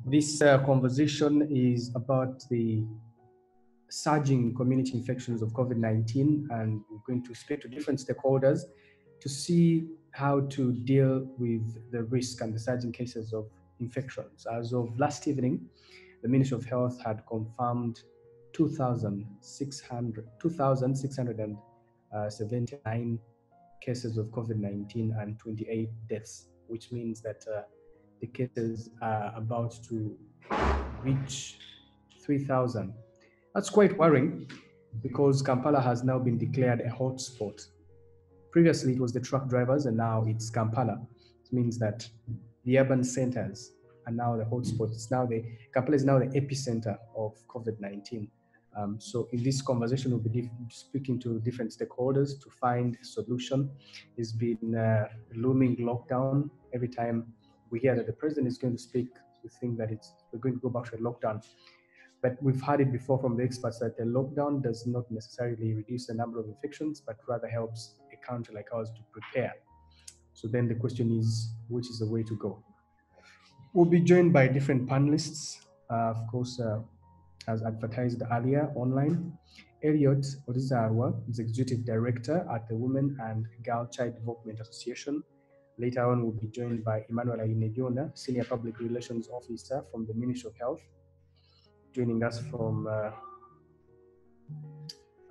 This conversation is about the surging community infections of COVID-19, and we're going to speak to different stakeholders to see how to deal with the risk and the surging cases of infections. As of last evening, the Ministry of Health had confirmed 2,679 cases of COVID-19 and 28 deaths, which means that the cases are about to reach 3,000. That's quite worrying because Kampala has now been declared a hotspot. Previously, it was the truck drivers, and now it's Kampala. It means that the urban centers are now the hotspots. Kampala is now the epicenter of COVID-19. So in this conversation, we'll be speaking to different stakeholders to find a solution. It's been a looming lockdown. Every time we hear that the president is going to speak, we think that we're going to go back to a lockdown. But we've heard it before from the experts that the lockdown does not necessarily reduce the number of infections, but rather helps a country like ours to prepare. So then the question is, which is the way to go? We'll be joined by different panelists, of course, as advertised earlier online. Eliot Orizarwa is Executive Director at the Women and Girl Child Development Association. Later on, we'll be joined by Emmanuel Ainebyoona, Senior Public Relations Officer from the Ministry of Health, joining us from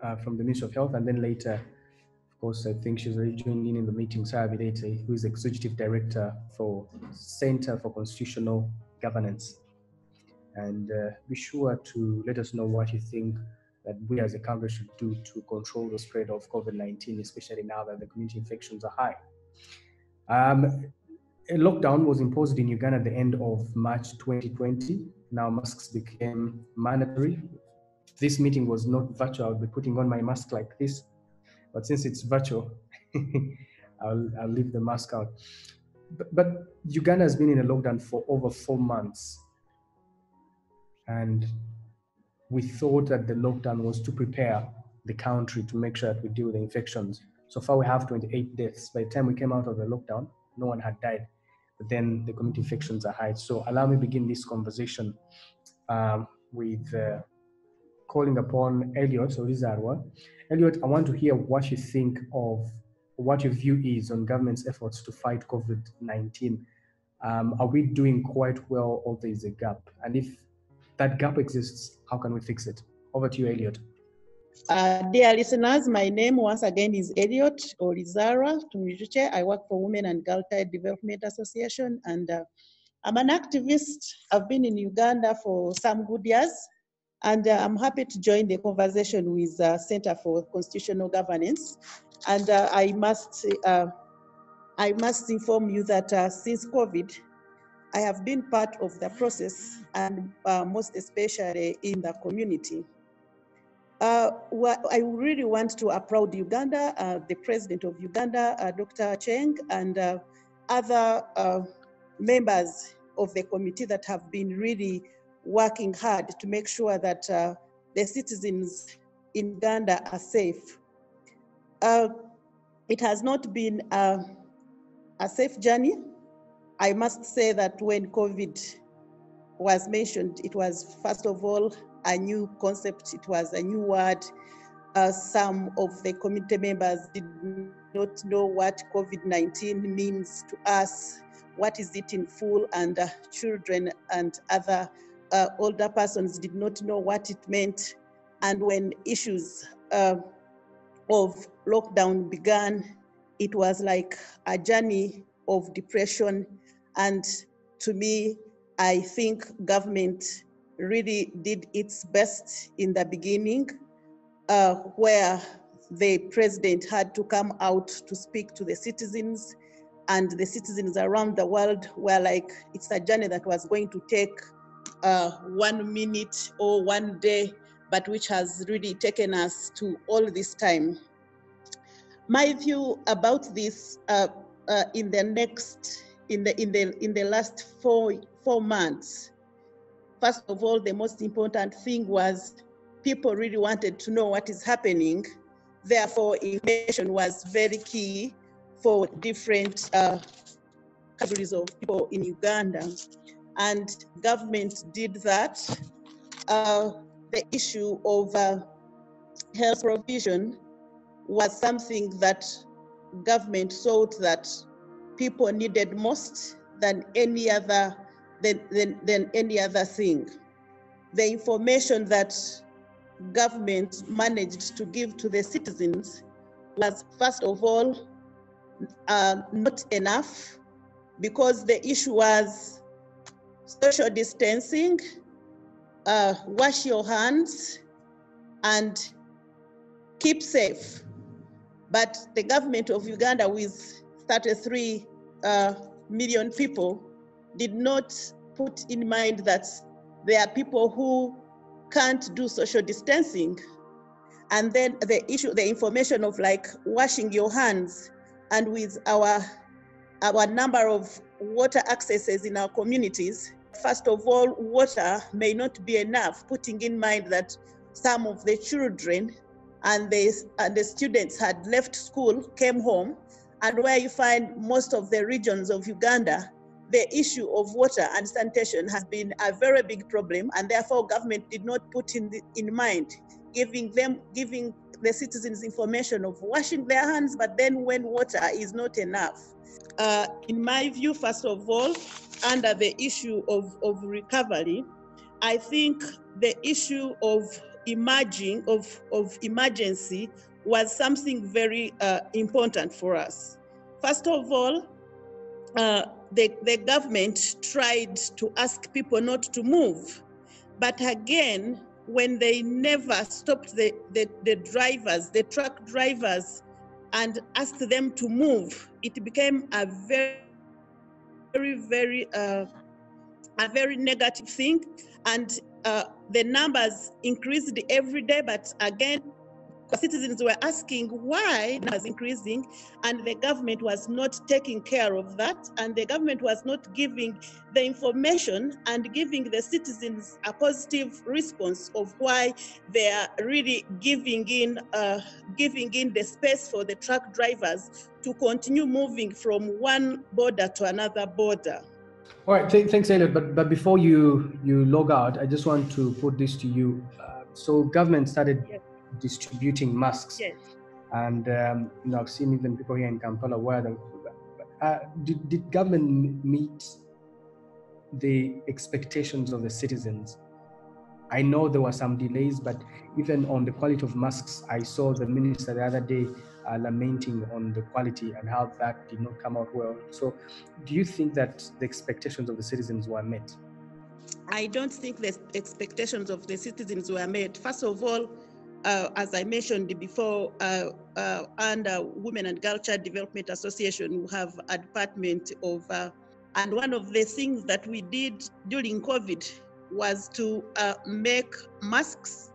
the Ministry of Health. And then later, of course, I think she's already joined in the meeting, Sarah Bireete, who is Executive Director for Center for Constitutional Governance. And be sure to let us know what you think that we as a country should do to control the spread of COVID-19, especially now that the community infections are high. A lockdown was imposed in Uganda at the end of March 2020. Now masks became mandatory. If this meeting was not virtual, I'll be putting on my mask like this. But since it's virtual, I'll leave the mask out. But Uganda has been in a lockdown for over 4 months. And we thought that the lockdown was to prepare the country to make sure that we deal with the infections. So far, we have 28 deaths. By the time we came out of the lockdown, no one had died. But then the community infections are high. So allow me to begin this conversation with calling upon Eliot Orizarwa. Eliot, I want to hear what you think of what your view is on government's efforts to fight COVID-19. Are we doing quite well, or there is a gap? And if that gap exists, how can we fix it? Over to you, Eliot. Dear listeners, my name once again is Eliot Orizarwa. I work for Women and Girl Child Development Association, and I'm an activist. I've been in Uganda for some good years, and I'm happy to join the conversation with Center for Constitutional Governance. And I must inform you that since COVID, I have been part of the process, and most especially in the community. I really want to applaud Uganda, the President of Uganda, Dr. Cheng, and other members of the committee that have been really working hard to make sure that the citizens in Uganda are safe. It has not been a safe journey. I must say that when COVID was mentioned, it was first of all a new concept, it was a new word. Some of the committee members did not know what COVID-19 means to us, what is it in full, and children and other older persons did not know what it meant. And when issues of lockdown began, it was like a journey of depression. And to me, I think government really did its best in the beginning, where the president had to come out to speak to the citizens, and the citizens around the world were like, it's a journey that was going to take 1 minute or 1 day, but which has really taken us to all this time. My view about this in the last four months, first of all, the most important thing was people really wanted to know what is happening. Therefore, information was very key for different categories of people in Uganda. and government did that. The issue of health provision was something that government thought that people needed most than any other than any other thing. The information that government managed to give to the citizens was, first of all, not enough, because the issue was social distancing, wash your hands, and keep safe. But the government of Uganda, with 33 million people, did not put in mind that there are people who can't do social distancing. And then the information of like washing your hands, and with our number of water accesses in our communities, first of all, water may not be enough, putting in mind that some of the children and the students had left school, came home, and where you find most of the regions of Uganda, the issue of water and sanitation has been a very big problem, and therefore government did not put in mind giving the citizens information of washing their hands, but then when water is not enough. In my view, first of all, under the issue of recovery, I think the issue of emergency was something very important for us. First of all, the government tried to ask people not to move, but again, when they never stopped the drivers, the truck drivers, and asked them to move, it became a very negative thing, and the numbers increased every day. But again, citizens were asking why numbers increasing, and the government was not taking care of that, and the government was not giving the information and giving the citizens a positive response of why they are really giving in the space for the truck drivers to continue moving from one border to another border. All right, thanks, Eliot. But before you log out, I just want to put this to you. So government started distributing masks, and I've seen even people here in Kampala where did government meet the expectations of the citizens? I know there were some delays, but even on the quality of masks, I saw the minister the other day lamenting on the quality and how that did not come out well. So do you think that the expectations of the citizens were met? I don't think the expectations of the citizens were met. First of all, as I mentioned before, under Women and Girl Child Development Association, we have a department of, and one of the things that we did during COVID was to make masks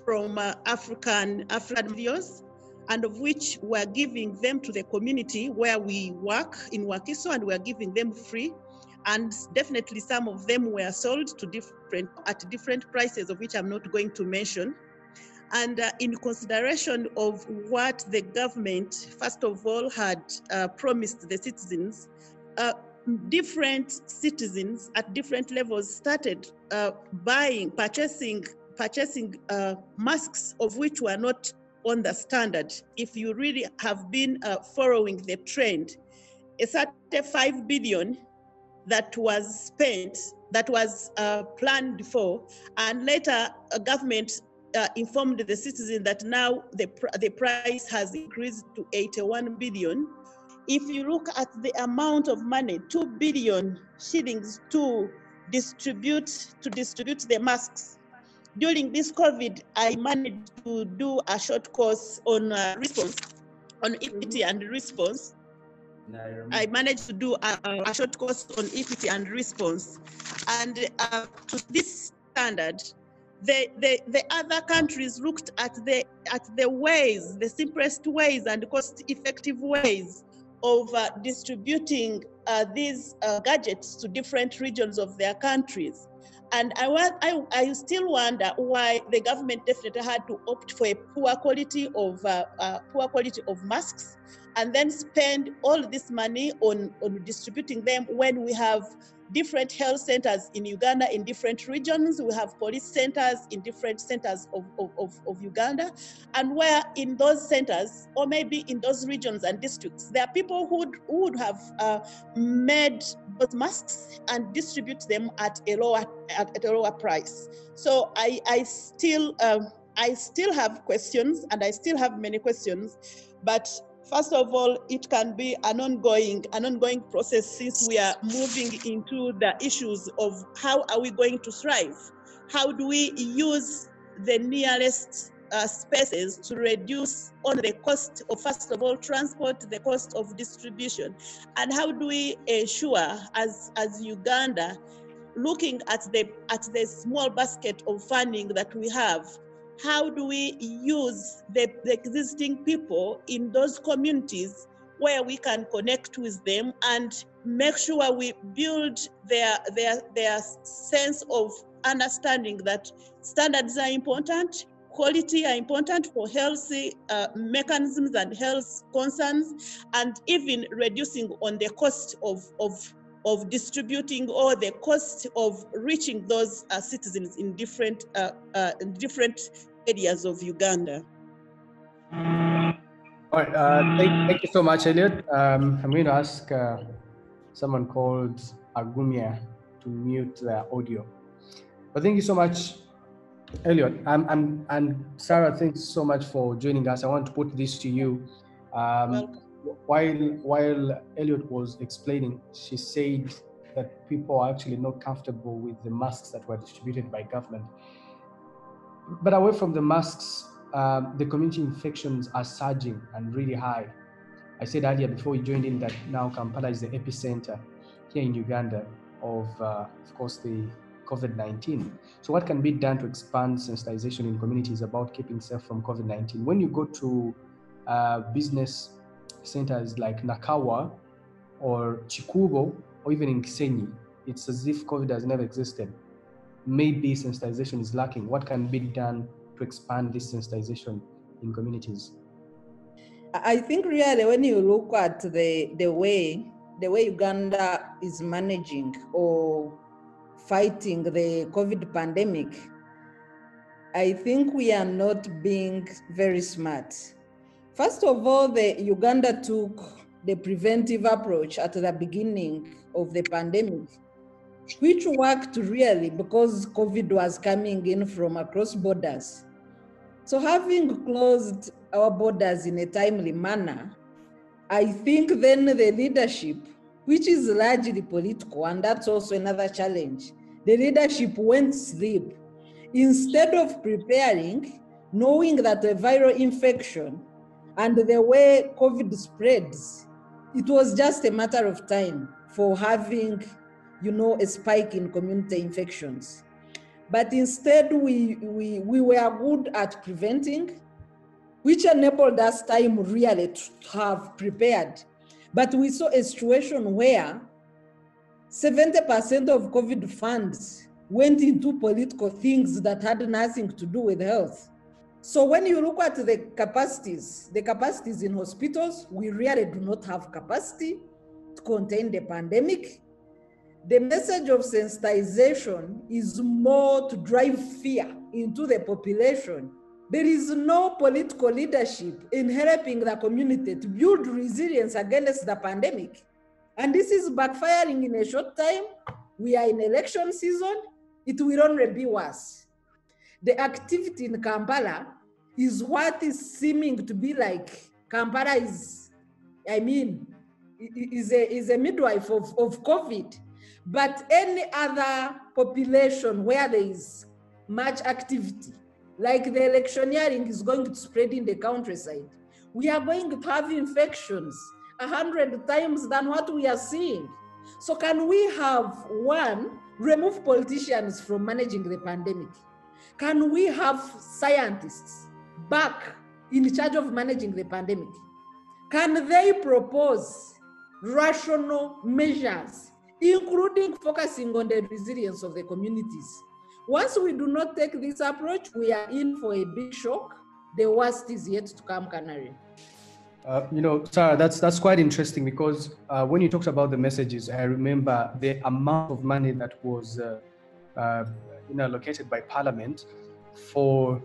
from African videos, and of which we're giving them to the community where we work in Wakiso, and we're giving them free. And definitely some of them were sold to different prices, of which I'm not going to mention. And in consideration of what the government, first of all, had promised the citizens, different citizens at different levels started purchasing masks, of which were not on the standard. If you really have been following the trend, a certain 5 billion that was spent, that was planned for, and later a government informed the citizen that now the price has increased to 81 billion. If you look at the amount of money, 2 billion shillings to distribute the masks. During this COVID, I managed to do a short course on response, on equity and response. I managed to do a short course on equity and response, and to this standard, the other countries looked at the ways, the simplest ways and cost-effective ways of distributing these gadgets to different regions of their countries. And I still wonder why the government definitely had to opt for a poor quality of masks, and then spend all this money on distributing them when we have different health centers in Uganda in different regions. We have police centers in different centers of Uganda, and where in those centers, or maybe in those regions and districts, there are people who would have made those masks and distribute them at a lower price. So I still have questions, and I still have many questions, but first of all, it can be an ongoing process, since we are moving into the issues of how are we going to thrive? How do we use the nearest spaces to reduce on the cost of, first of all, transport, the cost of distribution, and how do we ensure as Uganda, looking at the small basket of funding that we have, how do we use the existing people in those communities where we can connect with them and make sure we build their sense of understanding that standards are important, quality are important for healthy mechanisms and health concerns, and even reducing on the cost of distributing, or the cost of reaching those citizens in different areas of Uganda. All right, thank you so much, Eliot. I'm going to ask someone called Agumia to mute their audio. But thank you so much, Eliot. And Sarah, thanks so much for joining us. I want to put this to you. Welcome. While Eliot was explaining, she said that people are actually not comfortable with the masks that were distributed by government. But away from the masks, the community infections are surging and really high. I said earlier before we joined in that now Kampala is the epicenter here in Uganda of course, the COVID-19. So what can be done to expand sensitization in communities about keeping safe from COVID-19? When you go to business centers like Nakawa or Chikugo, or even in Kisenyi, it's as if COVID has never existed. Maybe sensitization is lacking. What can be done to expand this sensitization in communities? I think really when you look at the way Uganda is managing or fighting the COVID pandemic, I think we are not being very smart. First of all, Uganda took the preventive approach at the beginning of the pandemic, which worked really because COVID was coming in from across borders. So having closed our borders in a timely manner, I think then the leadership, which is largely political, and that's also another challenge, the leadership went sleep. Instead of preparing, knowing that a viral infection and the way COVID spreads, it was just a matter of time for having, a spike in community infections. But instead, we were good at preventing, which enabled us time really to have prepared. But we saw a situation where 70% of COVID funds went into political things that had nothing to do with health. So when you look at the capacities in hospitals, we really do not have capacity to contain the pandemic. The message of sensitization is more to drive fear into the population. There is no political leadership in helping the community to build resilience against the pandemic. And this is backfiring in a short time. We are in election season. It will only be worse. The activity in Kampala is what is seeming to be like Kampala is a midwife of COVID. But any other population where there is much activity, like the electioneering is going to spread in the countryside, we are going to have infections 100 times than what we are seeing. So can we have, one, remove politicians from managing the pandemic? Can we have scientists back in charge of managing the pandemic? Can they propose rational measures, including focusing on the resilience of the communities? Once we do not take this approach, we are in for a big shock. The worst is yet to come, Canary. Sarah, that's quite interesting because when you talked about the messages, I remember the amount of money that was allocated by Parliament for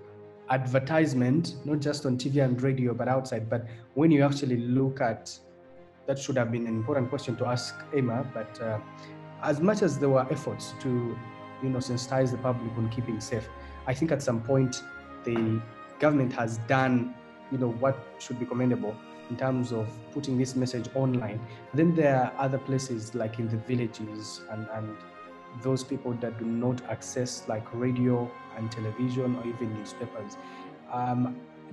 advertisement, not just on TV and radio, but outside. But when you actually look at, that should have been an important question to ask Emma, but as much as there were efforts to, sensitize the public on keeping safe, I think at some point the government has done, what should be commendable in terms of putting this message online. Then there are other places like in the villages and those people that do not access like radio and television or even newspapers.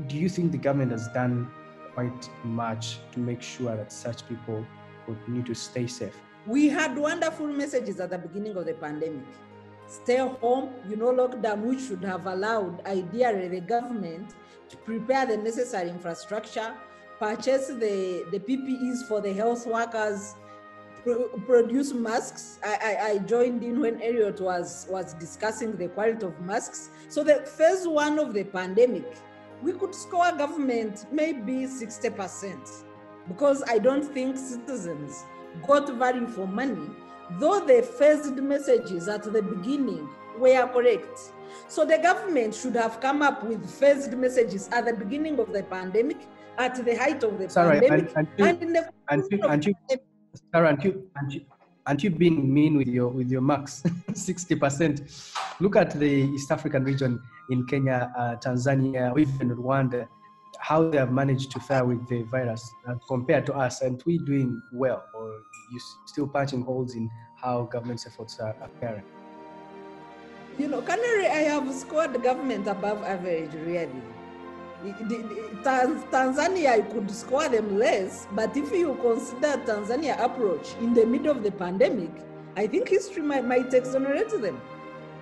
Do you think the government has done quite much to make sure that such people continue to stay safe? We had wonderful messages at the beginning of the pandemic. Stay home, lockdown, which should have allowed ideally the government to prepare the necessary infrastructure, purchase the PPEs for the health workers, produce masks. I joined in when Eliot was discussing the quality of masks. So the phase one of the pandemic, we could score government maybe 60%, because I don't think citizens got value for money, though the phased messages at the beginning were correct. So the government should have come up with phased messages at the beginning of the pandemic, at the height of the pandemic, Aren't you being mean with your marks? 60%. Look at the East African region in Kenya, Tanzania, or even Rwanda, how they have managed to fare with the virus compared to us. And we doing well, or you still punching holes in how government's efforts are faring? Canary, I have scored government above average, really. Tanzania, I could score them less, but if you consider Tanzania approach in the middle of the pandemic, I think history might exonerate them,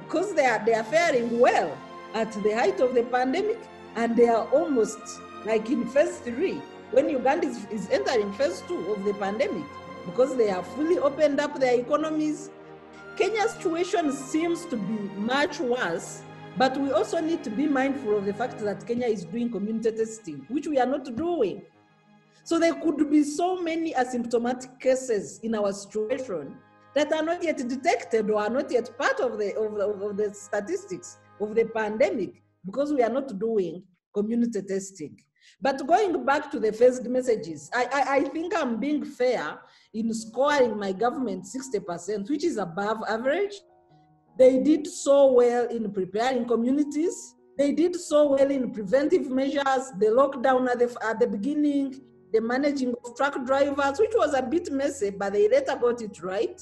because they are faring well at the height of the pandemic, and they are almost like in phase 3, when Uganda is entering phase 2 of the pandemic, because they have fully opened up their economies. Kenya's situation seems to be much worse, but we also need to be mindful of the fact that Kenya is doing community testing, which we are not doing. So there could be so many asymptomatic cases in our situation that are not yet detected or are not yet part of the statistics of the pandemic, because we are not doing community testing. But going back to the phased messages, I think I'm being fair in scoring my government 60%, which is above average. They did so well in preparing communities. They did so well in preventive measures, the lockdown at the beginning, the managing of truck drivers, which was a bit messy, but they later got it right.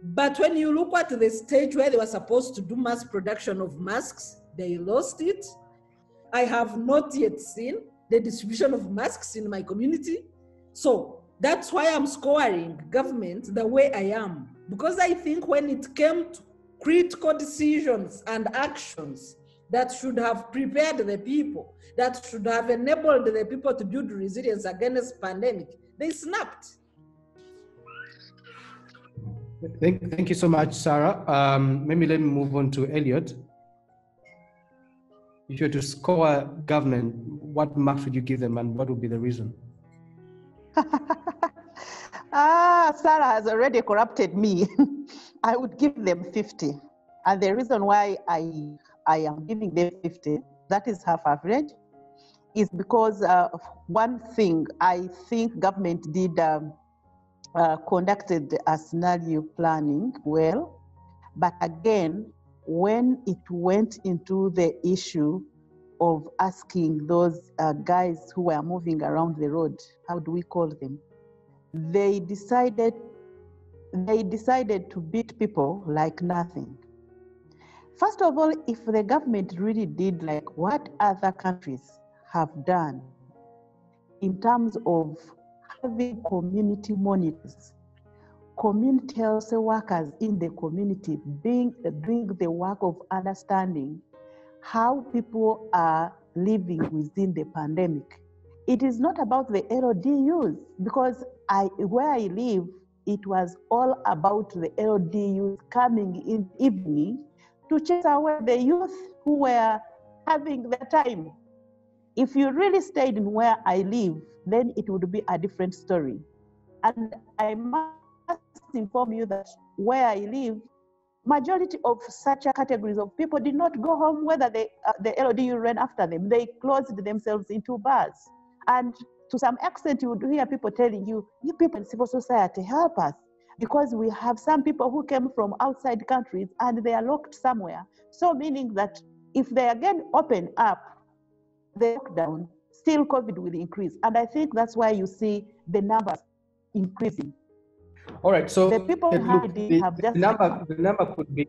But when you look at the stage where they were supposed to do mass production of masks, they lost it. I have not yet seen the distribution of masks in my community. So that's why I'm scoring government the way I am, because I think when it came to critical decisions and actions that should have prepared the people, that should have enabled the people to build resilience against pandemic, they snapped. Thank you so much, Sarah. Maybe let me move on to Eliot. If you were to score government, what marks would you give them, and what would be the reason? Sarah has already corrupted me. I would give them 50. And the reason why I am giving them 50, that is half average, is because one thing I think government did conducted a scenario planning well, but again, when it went into the issue of asking those guys who were moving around the road, how do we call them? They decided to beat people like nothing. First of all, if the government really did like what other countries have done in terms of having community monitors, community health workers in the community doing the work of understanding how people are living within the pandemic. It is not about the LDUs, because where I live, it was all about the LDUs coming in evening to chase away the youth who were having their time. If you really stayed in where I live, then it would be a different story. And I must inform you that where I live, majority of such categories of people did not go home, whether the LODU ran after them. They closed themselves into bars. And to some extent, you would hear people telling you, you people in civil society, help us. Because we have some people who came from outside countries and they are locked somewhere. So meaning that if they again open up the lockdown, still COVID will increase. And I think that's why you see the numbers increasing. All right, so the people look, the number could be,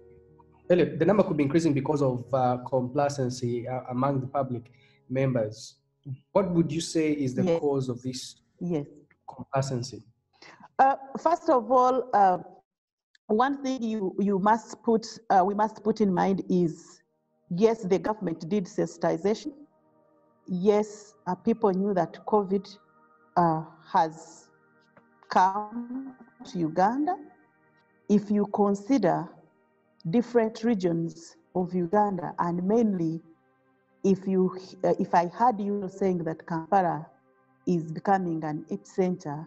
Eliot, the number could be increasing because of complacency among the public members. What would you say is the cause of this complacency? First of all, one thing we must put in mind is, yes, the government did sensitization. Yes, people knew that COVID has come to Uganda. If you consider different regions of Uganda, and mainly if I heard you saying that Kampala is becoming an epicenter,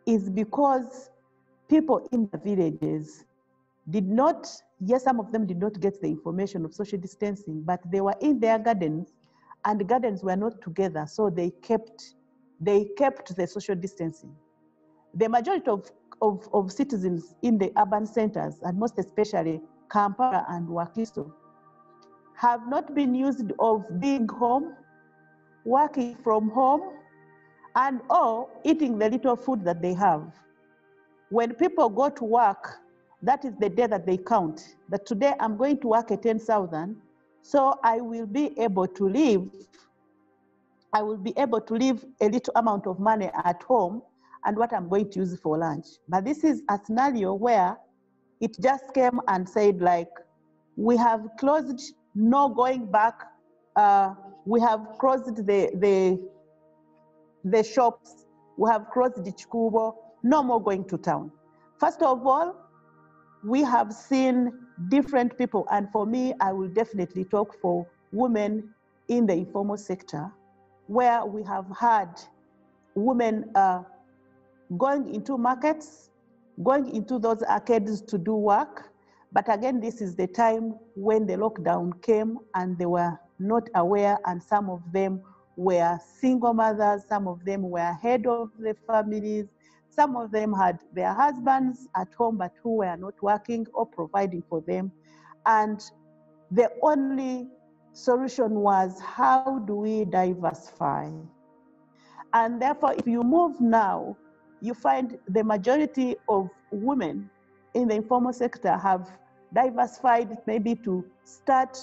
is because people in the villages did not, yes, some of them did not get the information of social distancing, but they were in their gardens and the gardens were not together, so they kept the social distancing. The majority of citizens in the urban centers, and most especially Kampala and Wakiso, have not been used of being home, working from home, and or eating the little food that they have. When people go to work, that is the day that they count. That today I'm going to work at 10,000, so I will be able to live. I will be able to leave a little amount of money at home and what I'm going to use for lunch. But this is a scenario where it just came and said, like, we have closed, no going back. We have closed the shops. We have closed the Chikubo, no more going to town. First of all, we have seen different people, and for me, I will definitely talk for women in the informal sector, where we have had women going into markets, going into those arcades to do work. But again, this is the time when the lockdown came and they were not aware, and some of them were single mothers, some of them were head of the families, some of them had their husbands at home but who were not working or providing for them. And the only solution was, how do we diversify? And therefore, if you move now, you find the majority of women in the informal sector have diversified, maybe to start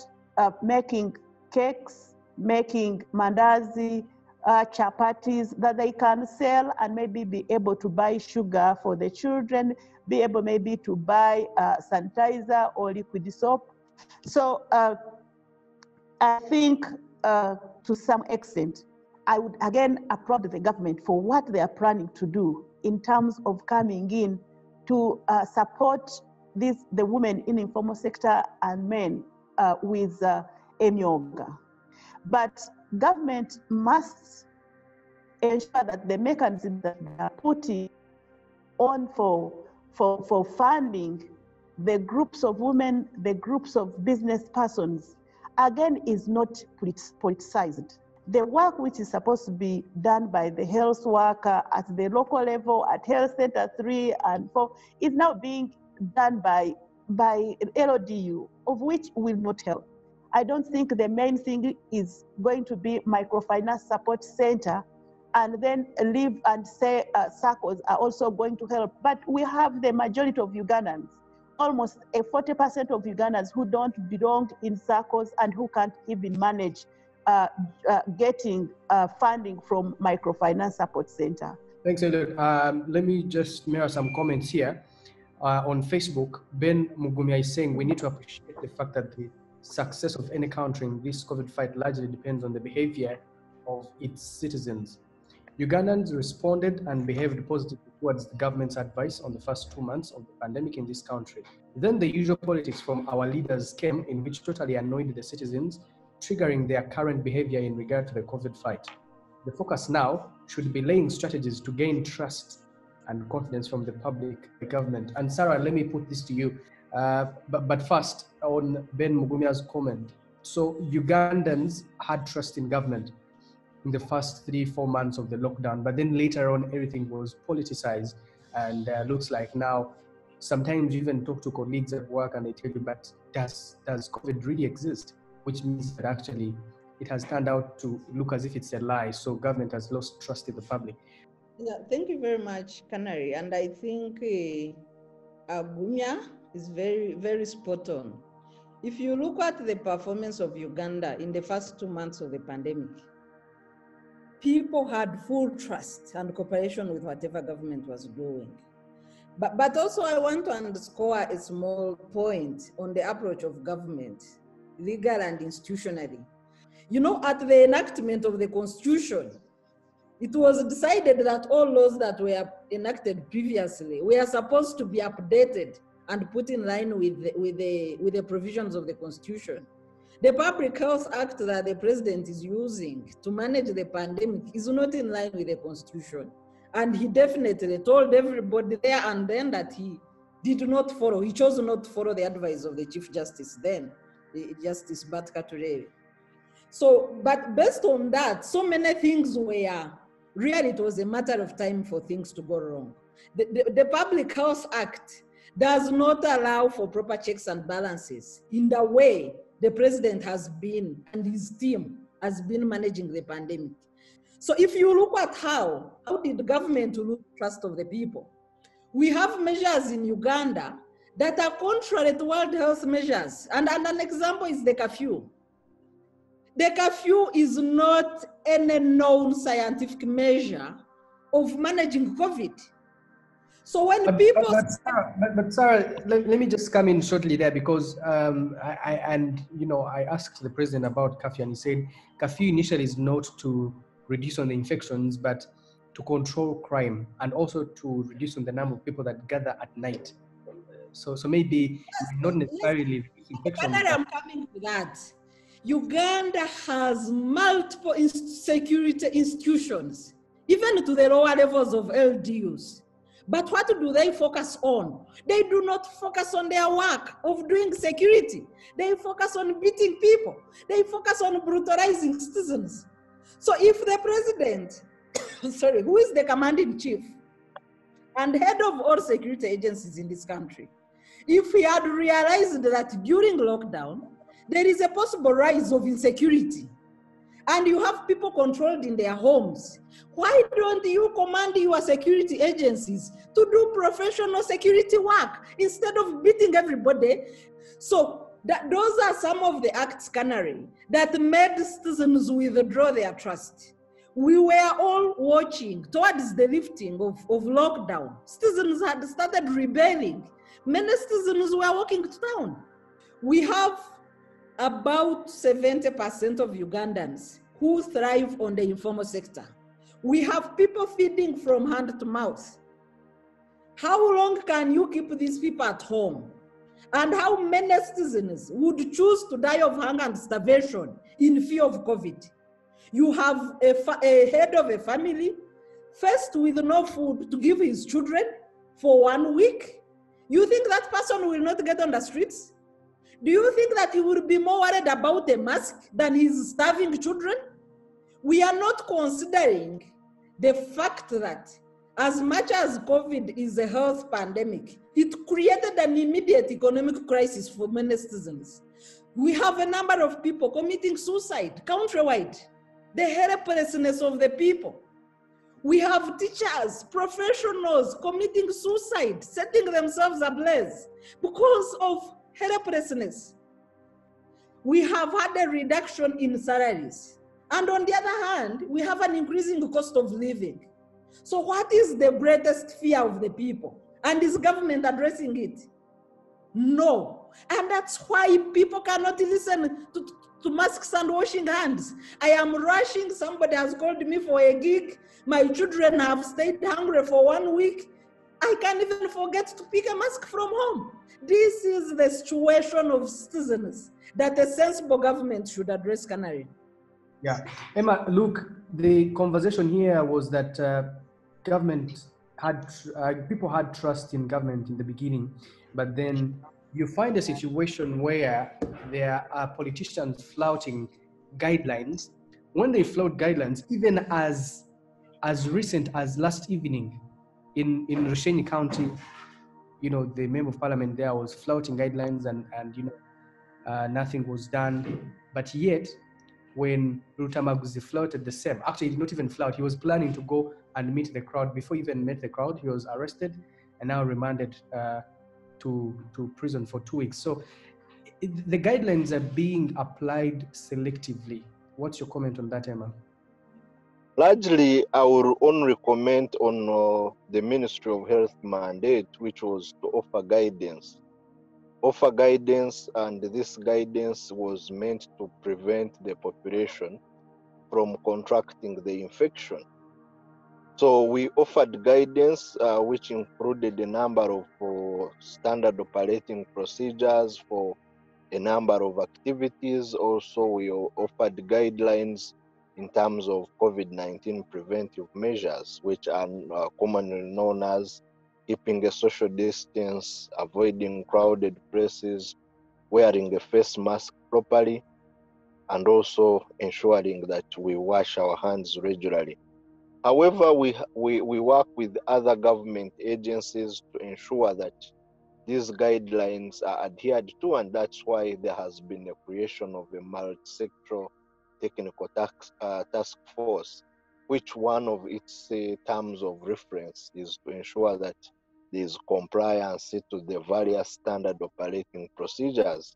making cakes, making mandazi, chapatis that they can sell, and maybe be able to buy sugar for the children, be able maybe to buy sanitizer or liquid soap. So I think to some extent, I would again applaud the government for what they are planning to do in terms of coming in to support the women in the informal sector and men with Emmanuel. But government must ensure that the mechanisms that they are putting on for funding the groups of women, the groups of business persons, again, is not politicized. The work which is supposed to be done by the health worker at the local level, at Health Center 3 and 4, is now being done by LODU, of which will not help. I don't think the main thing is going to be microfinance support center and then leave and say circles are also going to help. But we have the majority of Ugandans, almost 40% of Ugandans who don't belong in circles and who can't even manage getting funding from microfinance support center. Thanks, Eliot. Let me just mirror some comments here. On Facebook, Ben Mugume is saying we need to appreciate the fact that the success of any country in this COVID fight largely depends on the behavior of its citizens. Ugandans responded and behaved positively towards the government's advice on the first 2 months of the pandemic in this country. Then the usual politics from our leaders came, in which totally annoyed the citizens triggering their current behavior in regard to the COVID fight. The focus now should be laying strategies to gain trust and confidence from the public, the government. And Sarah, let me put this to you. But first, on Ben Mugume's comment. So Ugandans had trust in government in the first 3-4 months of the lockdown, but then later on, everything was politicized. And looks like now, sometimes you even talk to colleagues at work and they tell you, but does COVID really exist? Which means that actually it has turned out to look as if it's a lie. So government has lost trust in the public. Yeah, thank you very much, Canary. And I think Gumya is very, very spot on. If you look at the performance of Uganda in the first 2 months of the pandemic, people had full trust and cooperation with whatever government was doing. But also I want to underscore a small point on the approach of government, legal and institutionally. You know, at the enactment of the Constitution, it was decided that all laws that were enacted previously were supposed to be updated and put in line with the provisions of the Constitution. The Public Health Act that the president is using to manage the pandemic is not in line with the Constitution. And he definitely told everybody there and then that he did not follow, he chose not to follow the advice of the Chief Justice then, Justice Batka Turere. So, but based on that, so many things were, really it was a matter of time for things to go wrong. The Public Health Act does not allow for proper checks and balances in the way the president has been and his team has been managing the pandemic. So if you look at how did the government lose trust of the people? We have measures in Uganda that are contrary to World Health measures. And an example is the curfew. The curfew is not any known scientific measure of managing COVID. So when but Sarah, let me just come in shortly there, because I asked the president about curfew, and he said curfew initially is not to reduce on the infections, but to control crime and also to reduce on the number of people that gather at night. So maybe not necessarily reduce infections. I'm coming to that. Uganda has multiple security institutions, even to the lower levels of LDUs. But what do they focus on? They do not focus on their work of doing security. They focus on beating people. They focus on brutalizing citizens. So if the president, who is the commanding chief and head of all security agencies in this country, if he had realized that during lockdown, there is a possible rise of insecurity, and you have people controlled in their homes, why don't you command your security agencies to do professional security work instead of beating everybody? So those are some of the acts, Canary, that made citizens withdraw their trust. We were all watching towards the lifting of lockdown. Citizens had started rebelling. Many citizens were walking to town. We have about 70% of Ugandans who thrive on the informal sector. We have people feeding from hand to mouth. How long can you keep these people at home? And how many citizens would choose to die of hunger and starvation in fear of COVID? You have a head of a family faced with no food to give his children for 1 week. You think that person will not get on the streets? Do you think that he will be more worried about a mask than his starving children? We are not considering the fact that as much as COVID is a health pandemic, it created an immediate economic crisis for many citizens. We have a number of people committing suicide countrywide, the helplessness of the people. We have teachers, professionals committing suicide, setting themselves ablaze because of helplessness. We have had a reduction in salaries. And on the other hand, we have an increasing cost of living. So what is the greatest fear of the people? And is government addressing it? No. And that's why people cannot listen to masks and washing hands. I am rushing, somebody has called me for a gig. My children have stayed hungry for 1 week. I can't even forget to pick a mask from home. This is the situation of citizens that a sensible government should address Canary. Yeah, Emma, look, the conversation here was that government had, people had trust in government in the beginning, but then you find a situation where there are politicians flouting guidelines. When they flout guidelines, even as recent as last evening in Rushenyi County, the member of parliament there was flouting guidelines and nothing was done. But yet, when Rutamaguzi flouted the same, actually he did not even flout, he was planning to go and meet the crowd. Before he even met the crowd, he was arrested and now remanded to prison for 2 weeks. So the guidelines are being applied selectively. What's your comment on that, Emma? Largely, I will only comment on the Ministry of Health mandate, which was to offer guidance. And this guidance was meant to prevent the population from contracting the infection. So we offered guidance, which included a number of standard operating procedures for a number of activities. Also, we offered guidelines in terms of COVID-19 preventive measures, which are commonly known as keeping a social distance, avoiding crowded places, wearing a face mask properly, and also ensuring that we wash our hands regularly. However, we work with other government agencies to ensure that these guidelines are adhered to, and that's why there has been a creation of a multi-sectoral technical task force, which one of its terms of reference is to ensure that there is compliance to the various standard operating procedures.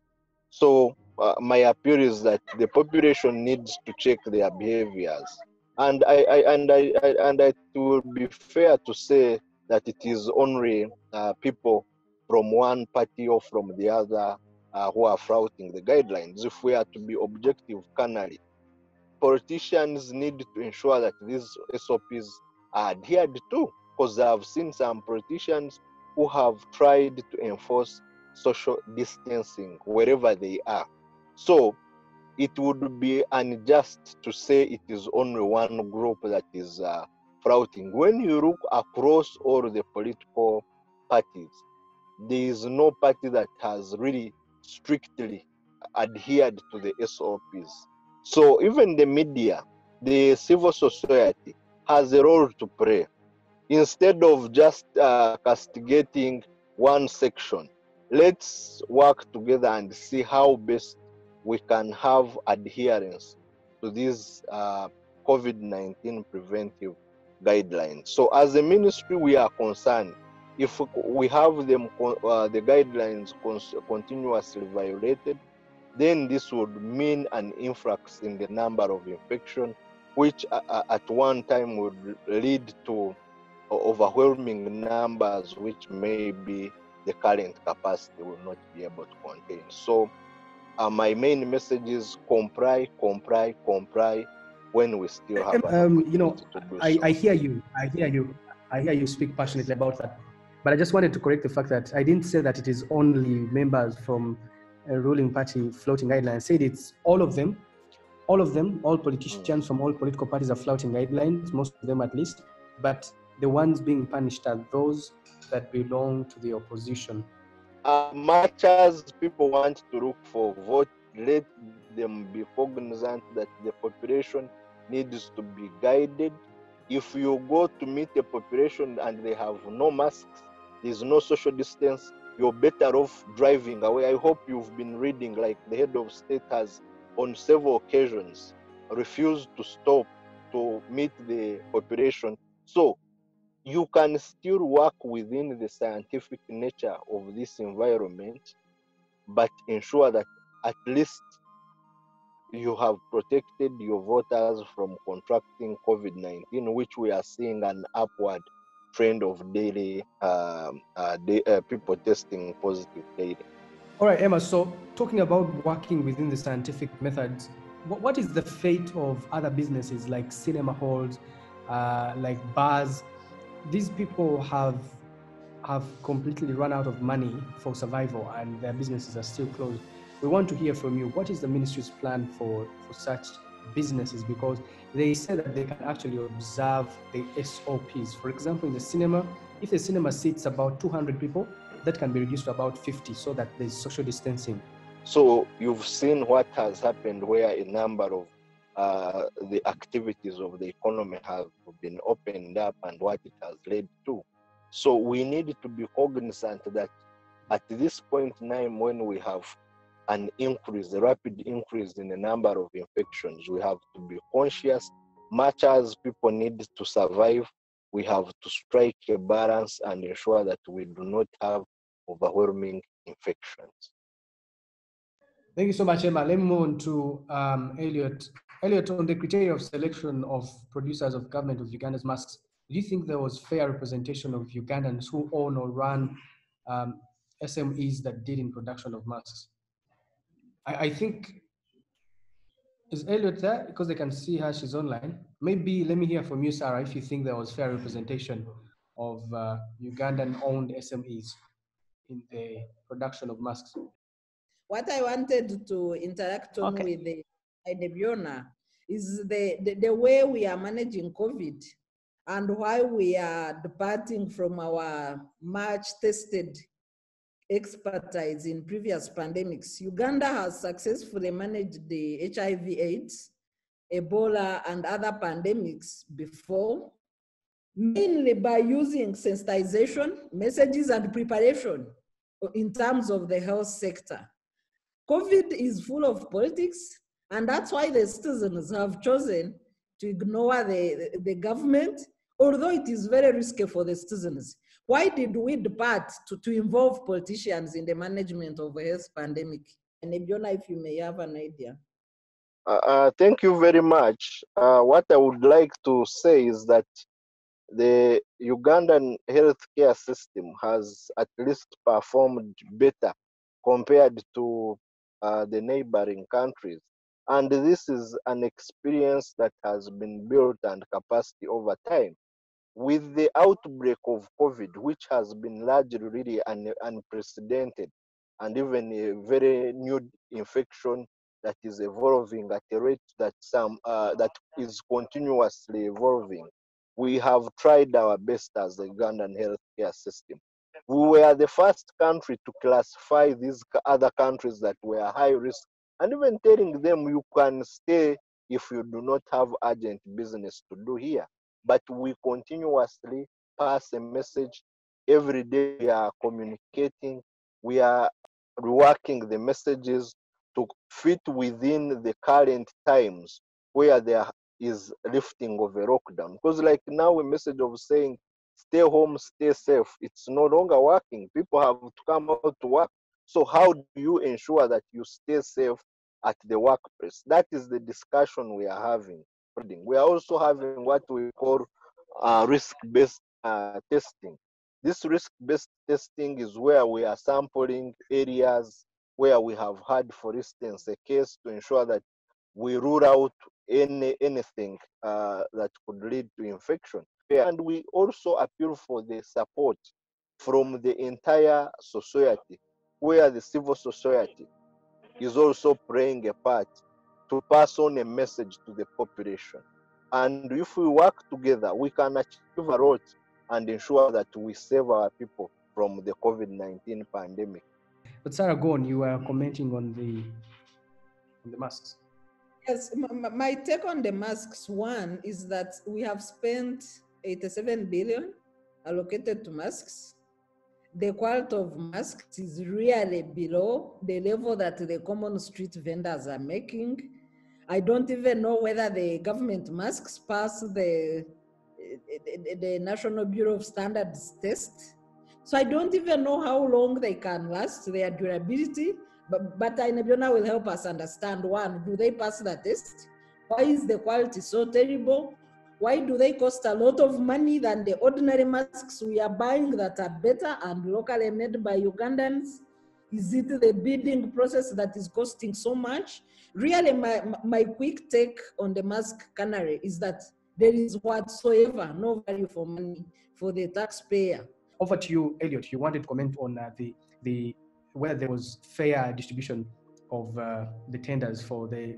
So my appeal is that the population needs to check their behaviors, and it will be fair to say that it is only people from one party or from the other who are flouting the guidelines. If we are to be objective, Canary, politicians need to ensure that these SOPs are adhered to, because I have seen some politicians who have tried to enforce social distancing wherever they are. So it would be unjust to say it is only one group that is flouting. When you look across all the political parties, there is no party that has really strictly adhered to the SOPs. So even the media, the civil society has a role to play. Instead of just castigating one section, let's work together and see how best we can have adherence to these COVID-19 preventive guidelines. So as a ministry, we are concerned if we have them, the guidelines continuously violated, then this would mean an influx in the number of infection, which at one time would lead to overwhelming numbers, which maybe the current capacity will not be able to contain. So my main message is comply when we still have an opportunity to do so. I hear you speak passionately about that. But I just wanted to correct the fact that I didn't say that it is only members from a ruling party floating guidelines. I said it's all of them, all politicians from all political parties are flouting guidelines, most of them at least, but the ones being punished are those that belong to the opposition. Much as people want to look for vote, let them be cognizant that the population needs to be guided. If you go to meet the population and they have no masks, there's no social distance, you're better off driving away. I hope you've been reading, like the head of state has on several occasions refused to stop to meet the population. So you can still work within the scientific nature of this environment, but ensure that at least you have protected your voters from contracting COVID-19, which we are seeing an upward trend of daily people testing positive daily. All right, Emma, so talking about working within the scientific methods, what is the fate of other businesses like cinema halls, like bars? These people have have completely run out of money for survival and their businesses are still closed. We want to hear from you. What is the ministry's plan for such businesses? Because they say that they can actually observe the SOPs. For example, in the cinema, if the cinema seats about 200 people, that can be reduced to about 50 so that there's social distancing. So you've seen what has happened where a number of the activities of the economy have been opened up and what it has led to. So we need to be cognizant that at this point in time, when we have an increase, a rapid increase in the number of infections, we have to be conscious. Much as people need to survive, we have to strike a balance and ensure that we do not have overwhelming infections. Thank you so much, Emma. Let me move on to Eliot. Eliot, on the criteria of selection of producers of government of Uganda's masks, do you think there was fair representation of Ugandans who own or run SMEs that did in production of masks? I think, is Eliot there? Because they can see her, she's online. Maybe let me hear from you, Sarah, if you think there was fair representation of Ugandan-owned SMEs in the production of masks. What I wanted to interact on with the Ainebyoona is the way we are managing COVID and why we are departing from our much tested expertise in previous pandemics. Uganda has successfully managed the HIV/AIDS, Ebola, and other pandemics before, mainly by using sensitization, messages, and preparation in terms of the health sector. COVID is full of politics, and that's why the citizens have chosen to ignore the government, although it is very risky for the citizens. Why did we depart to involve politicians in the management of a health pandemic? And Ainebyoona, if you may have an idea. Thank you very much. What I would like to say is that the Ugandan healthcare system has at least performed better compared to the neighboring countries. And this is an experience that has been built and capacity over time. With the outbreak of COVID, which has been largely really unprecedented and even a very new infection that is evolving at a rate that that is continuously evolving, we have tried our best as the Ugandan healthcare system. We were the first country to classify these other countries that were high risk, and even telling them you can stay if you do not have urgent business to do here. But we continuously pass a message. Every day we are communicating, we are reworking the messages to fit within the current times where there is lifting of a lockdown. Because like now a message of saying, stay home, stay safe, it's no longer working. People have to come out to work. So how do you ensure that you stay safe at the workplace? That is the discussion we are having. We are also having what we call risk-based testing. This risk-based testing is where we are sampling areas where we have had, for instance, a case to ensure that we rule out anything that could lead to infection. And we also appeal for the support from the entire society, where the civil society is also playing a part to pass on a message to the population. And if we work together, we can achieve a lot and ensure that we save our people from the COVID-19 pandemic. But Sarah, go on. You were commenting on the masks. Yes, my take on the masks, one, is that we have spent 87 billion allocated to masks. The quality of masks is really below the level that the common street vendors are making. I don't even know whether the government masks pass the National Bureau of Standards test. So I don't even know how long they can last, their durability, but Ainebyoona will help us understand, one, do they pass the test? Why is the quality so terrible? Why do they cost a lot of money than the ordinary masks we are buying that are better and locally made by Ugandans? Is it the bidding process that is costing so much? Really, my quick take on the mask Canary is that there is whatsoever no value for money for the taxpayer. over to you, Eliot. You wanted to comment on the whether there was fair distribution of the tenders for the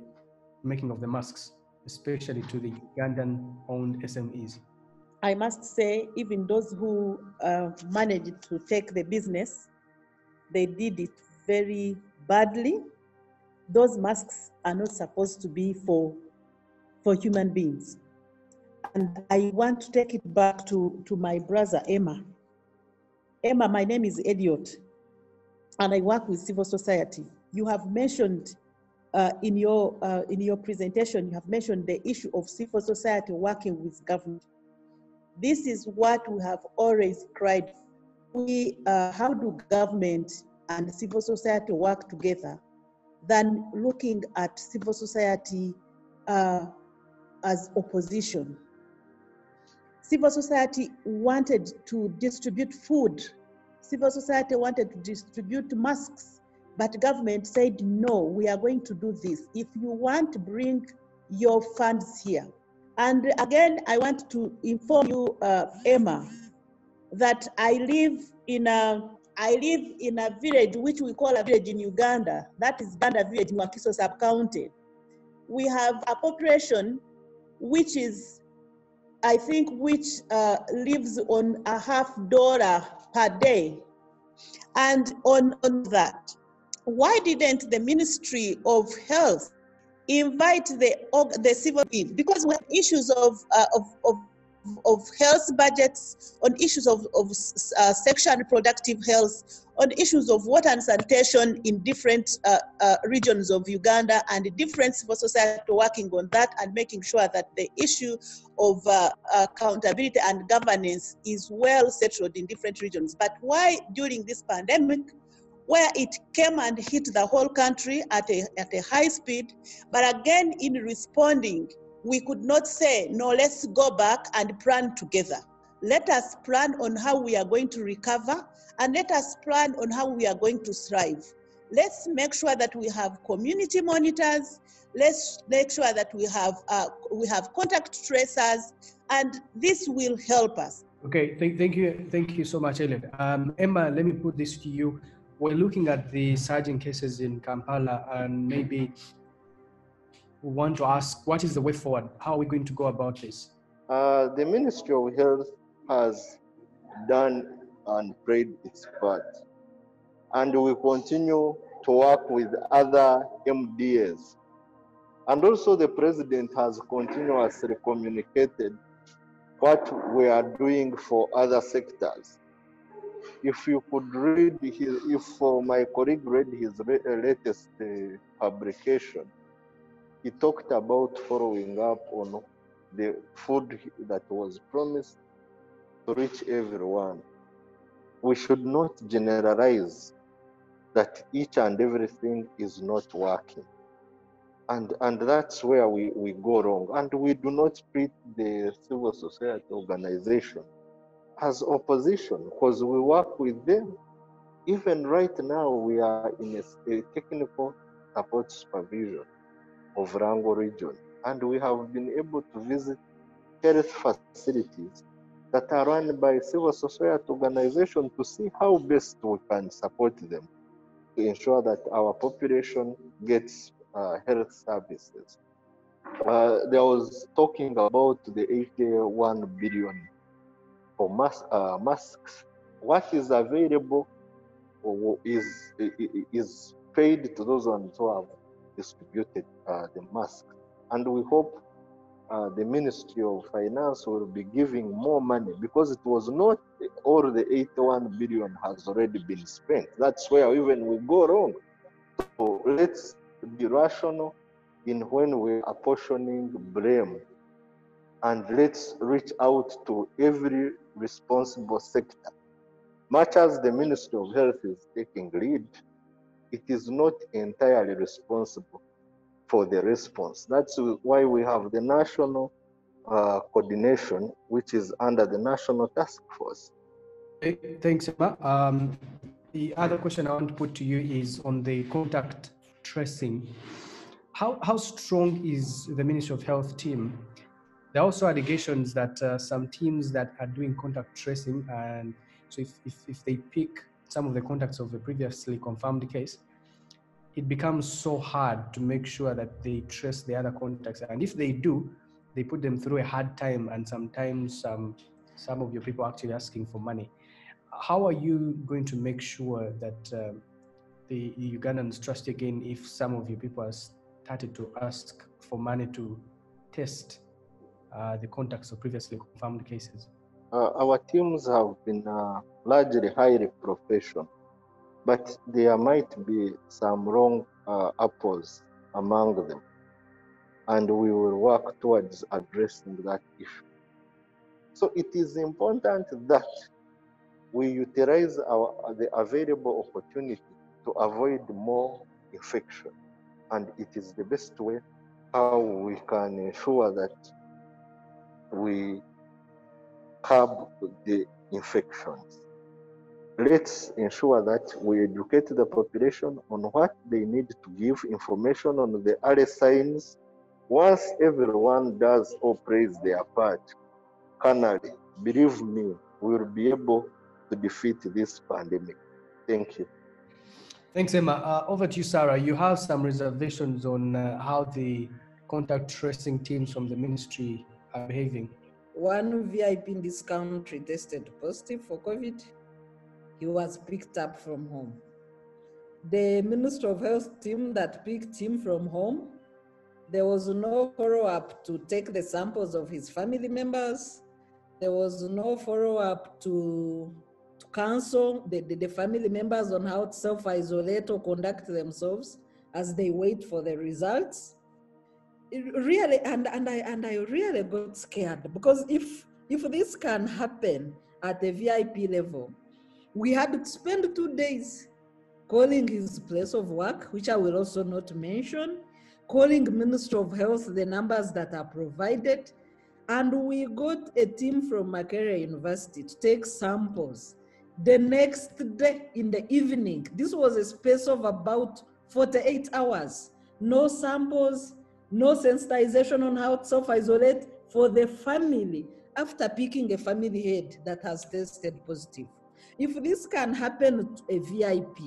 making of the masks, especially to the Ugandan-owned SMEs. I must say, even those who managed to take the business, they did it very badly. Those masks are not supposed to be for human beings. And I want to take it back to my brother, Emma. Emma, my name is Eliot, and I work with civil society. You have mentioned in your presentation, you have mentioned the issue of civil society working with government. This is what we have always cried. How do government and civil society work together than looking at civil society as opposition? Civil society wanted to distribute food. Civil society wanted to distribute masks, but government said, no, we are going to do this. If you want to bring your funds here. And again, I want to inform you, Emma, that I live in a village which we call a village in Uganda. That is Uganda village in Wakiso sub-county. We have a population which is, I think, which lives on $50 per day. And on that, why didn't the Ministry of Health invite the civil being? Because we have issues of health budgets, on issues of sexual and reproductive health, on issues of water and sanitation in different regions of Uganda, and different civil society working on that and making sure that the issue of accountability and governance is well settled in different regions. But why during this pandemic, where it came and hit the whole country at a high speed, but again in responding, we could not say, no, let's go back and plan together. Let us plan on how we are going to recover, and let us plan on how we are going to thrive. Let's make sure that we have community monitors. Let's make sure that we have contact tracers, and this will help us. Okay, thank you so much, Eliot. Emma, let me put this to you. We're looking at the surging cases in Kampala, and maybe we want to ask, what is the way forward? How are we going to go about this? The Ministry of Health has done and played its part, and we continue to work with other MDAs. And also the President has continuously communicated what we are doing for other sectors. If you could read if my colleague read his latest publication, he talked about following up on the food that was promised to reach everyone. We should not generalize that each and everything is not working. And that's where we go wrong. And we do not treat the civil society organization as opposition, because we work with them. Even right now, we are in a technical support supervision of Rango region, and we have been able to visit health facilities that are run by civil society organizations to see how best we can support them to ensure that our population gets health services. There was talking about the 81 billion for masks. What is available is paid to those ones who have distributed the masks. And we hope the Ministry of Finance will be giving more money, because it was not all the 81 billion has already been spent. That's where even we go wrong. So let's be rational in when we're apportioning blame, and let's reach out to every responsible sector. Much as the Ministry of Health is taking lead, it is not entirely responsible for the response. That's why we have the national coordination, which is under the National Task Force. Thanks, Emma. The other question I want to put to you is on the contact tracing. How strong is the Ministry of Health team There are also allegations that some teams that are doing contact tracing, and so if they pick some of the contacts of a previously confirmed case, it becomes so hard to make sure that they trace the other contacts. And if they do, they put them through a hard time, and sometimes some of your people are actually asking for money. How are you going to make sure that the Ugandans trust you again if some of your people are started to ask for money to test the contacts of previously confirmed cases? Our teams have been largely highly professional, but there might be some wrong apples among them, and we will work towards addressing that issue. So it is important that we utilize the available opportunity to avoid more infection, and it is the best way how we can ensure that we curb the infections. Let's ensure that we educate the population on what they need to give information on the early signs. Once everyone does or plays their part, Canary, believe me, we will be able to defeat this pandemic. Thank you. Thanks, Emma. Over to you, Sarah. You have some reservations on how the contact tracing teams from the ministry are behaving. One VIP in this country tested positive for COVID. He was picked up from home. The Minister of Health team that picked him from home, there was no follow-up to take the samples of his family members. There was no follow-up to counsel the family members on how to self-isolate or conduct themselves as they wait for the results. It really, and I really got scared, because if this can happen at the VIP level, we had to spend 2 days calling his place of work, which I will also not mention, calling Minister of Health the numbers that are provided, and we got a team from Canary University to take samples the next day in the evening. This was a space of about 48 hours. No samples, no sensitization on how to self-isolate for the family after picking a family head that has tested positive. If this can happen to a VIP,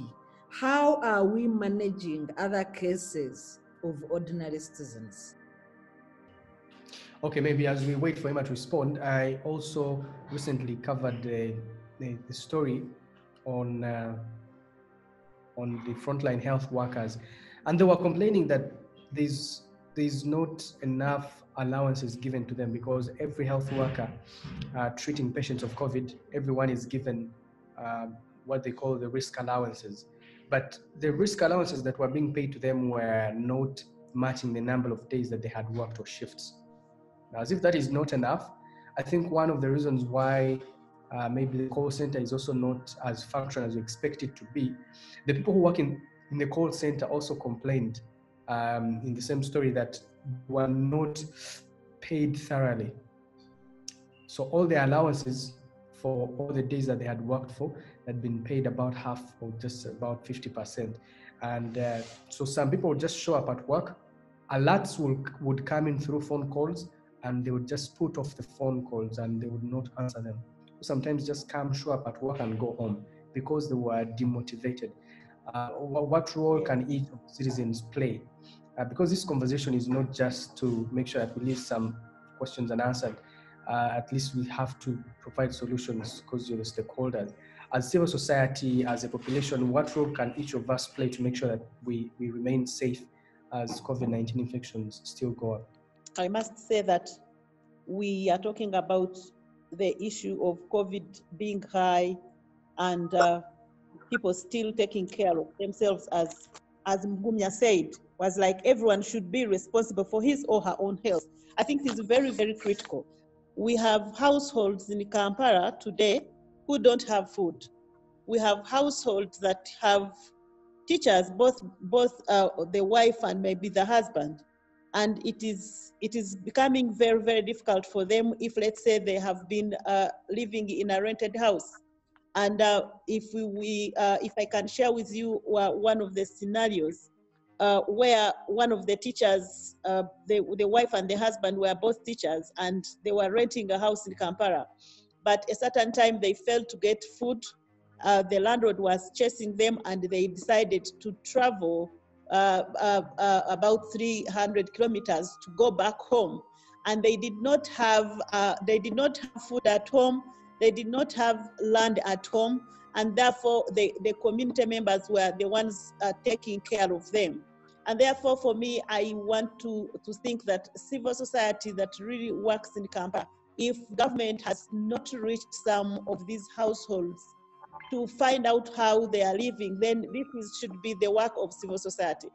how are we managing other cases of ordinary citizens? Okay, maybe as we wait for Emma to respond, I also recently covered the story on the frontline health workers, and they were complaining that there's not enough allowances given to them, because every health worker treating patients of COVID, everyone is given what they call the risk allowances. But the risk allowances that were being paid to them were not matching the number of days that they had worked or shifts. Now, as if that is not enough, I think one of the reasons why maybe the call center is also not as functional as we expect it to be, the people who work in the call center also complained in the same story that they were not paid thoroughly. So all the allowances for all the days that they had worked for had been paid about half, or just about 50%. And so some people would just show up at work, alerts would come in through phone calls, and they would just put off the phone calls and they would not answer them. Sometimes just come, show up at work and go home because they were demotivated. What role can each of the citizens play? Because this conversation is not just to make sure that we leave some questions unanswered, at least we have to provide solutions because you're the stakeholders. As civil society, as a population, what role can each of us play to make sure that we remain safe as COVID-19 infections still go up? I must say that we are talking about the issue of COVID being high and people still taking care of themselves, as Mugume said, was like everyone should be responsible for his or her own health. I think this is very, very critical. We have households in Kampala today who don't have food. We have households that have teachers, both the wife and maybe the husband. And it is becoming very, very difficult for them if, let's say, they have been living in a rented house. And if I can share with you one of the scenarios, where one of the teachers, the wife and the husband were both teachers, and they were renting a house in Kampala. But a certain time they failed to get food. The landlord was chasing them, and they decided to travel about 300 kilometers to go back home. And they did not have food at home. They did not have land at home, and therefore the community members were the ones taking care of them. And therefore, for me, I want to think that civil society that really works in Kampala, if government has not reached some of these households to find out how they are living, then this should be the work of civil society.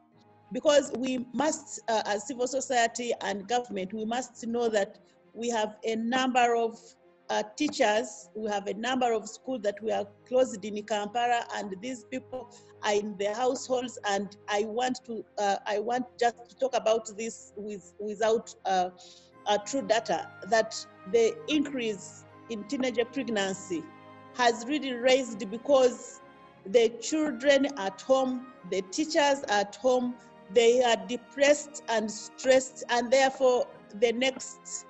Because we must, as civil society and government, we must know that we have a number of teachers, we have a number of schools that we are closed in Kampala, and these people are in their households. And I want just to talk about this without true data, that the increase in teenager pregnancy has really raised because the children at home, the teachers at home, they are depressed and stressed, and therefore the next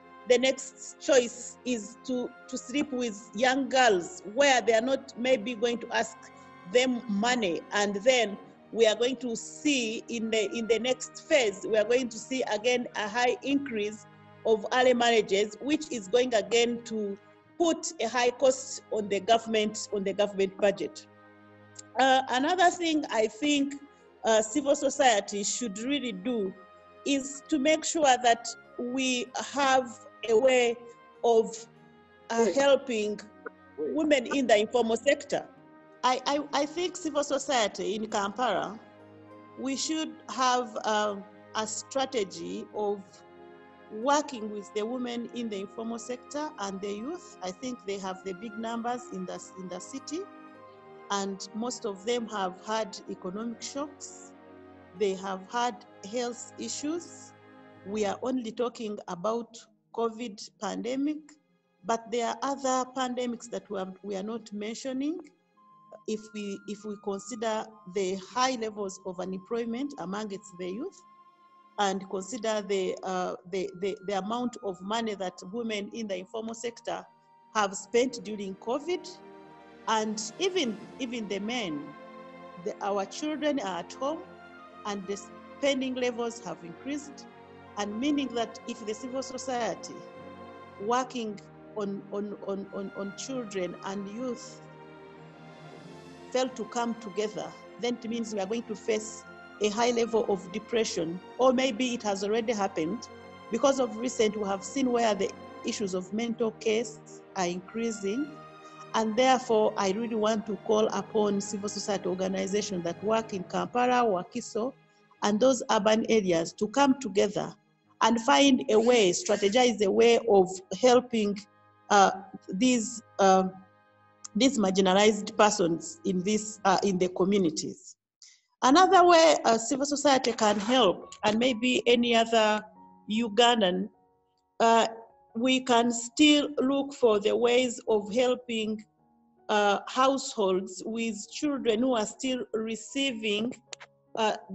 choice is to sleep with young girls where they are not maybe going to ask them money. And then we are going to see in the next phase, we are going to see again a high increase of early marriages, which is going again to put a high cost on the government budget. Another thing I think civil society should really do is to make sure that we have a way of helping women in the informal sector. I think civil society in Kampala, we should have a strategy of working with the women in the informal sector and the youth. I think they have the big numbers in the city, and most of them have had economic shocks. They have had health issues. We are only talking about COVID pandemic, but there are other pandemics that we are not mentioning. If we consider the high levels of unemployment amongst the youth, and consider the amount of money that women in the informal sector have spent during COVID, and even the men, our children are at home, and the spending levels have increased, and meaning that if the civil society working on children and youth fail to come together, then it means we are going to face a high level of depression, or maybe it has already happened. Because of recent, we have seen where the issues of mental case are increasing. And therefore, I really want to call upon civil society organizations that work in Kampala, Wakiso, and those urban areas to come together and find a way, strategize a way of helping these marginalized persons in the communities. Another way civil society can help, and maybe any other Ugandan, we can still look for the ways of helping households with children who are still receiving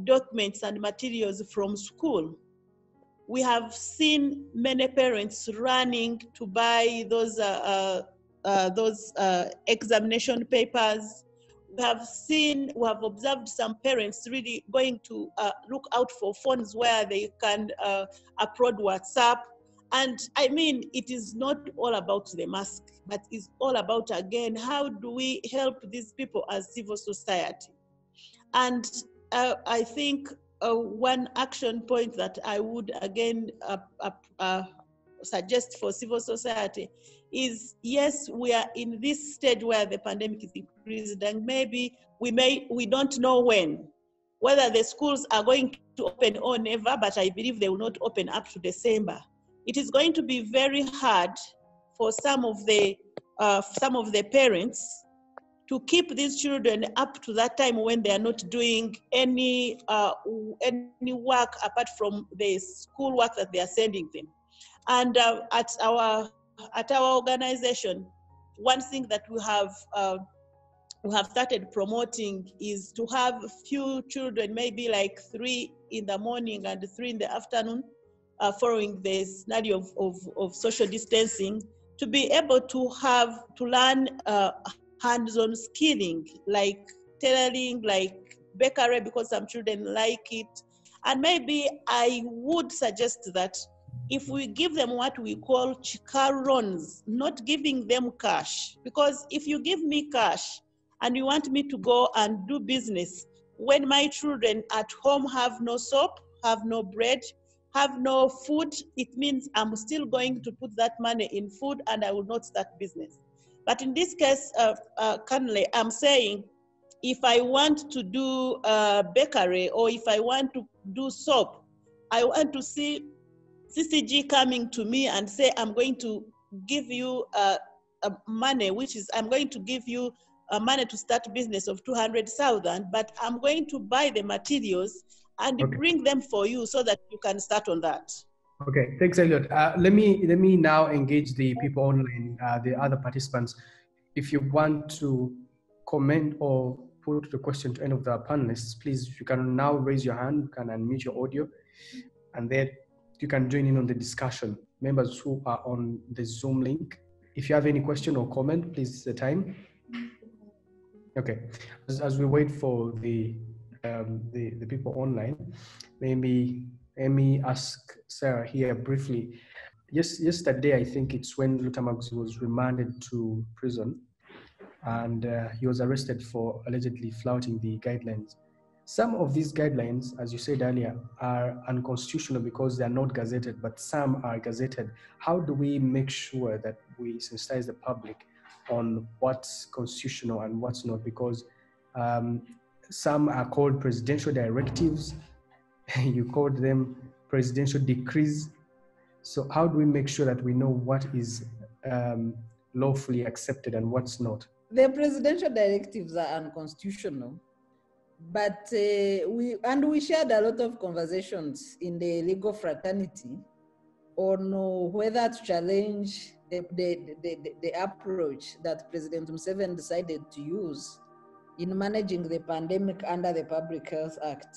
documents and materials from school. We have seen many parents running to buy those examination papers. We have observed some parents really going to look out for phones where they can upload WhatsApp. And I mean, it is not all about the mask, but it's all about, again, how do we help these people as civil society? And I think one action point that I would again suggest for civil society is, yes, we are in this stage where the pandemic is increased, and maybe we don't know whether the schools are going to open or never, but I believe they will not open up to December. It is going to be very hard for some of the parents to keep these children up to that time when they are not doing any work apart from the school work that they are sending them. And at our organization, one thing that we have we have started promoting is to have few children, maybe like 3 in the morning and 3 in the afternoon, following the scenario of social distancing, to be able to learn hands-on skilling, like tailoring, like bakery, because some children like it. And maybe I would suggest that if we give them what we call chikarons, not giving them cash, because if you give me cash and you want me to go and do business, when my children at home have no soap, have no bread, have no food, it means I'm still going to put that money in food and I will not start business. But in this case, currently, I'm saying, if I want to do bakery or if I want to do soap, I want to see CCG coming to me and say, I'm going to give you money, which is, I'm going to give you money to start business of 200,000, but I'm going to buy the materials and bring them for you so that you can start on that. Okay, thanks, Eliot. Let me now engage the people online, the other participants. If you want to comment or put the question to any of the panelists, please, you can now raise your hand, you can unmute your audio, and then you can join in on the discussion. Members who are on the Zoom link, if you have any question or comment, please, it's the time. Okay, as we wait for the people online, maybe let me ask Sarah here briefly. Yesterday, I think it's when Lutamax was remanded to prison, and he was arrested for allegedly flouting the guidelines. Some of these guidelines, as you said earlier, are unconstitutional because they are not gazetted, but some are gazetted. How do we make sure that we sensitize the public on what's constitutional and what's not? Because some are called presidential directives, you called them presidential decrees. So how do we make sure that we know what is lawfully accepted and what's not? The presidential directives are unconstitutional, but we shared a lot of conversations in the legal fraternity on whether to challenge the approach that President Museveni decided to use in managing the pandemic under the Public Health Act.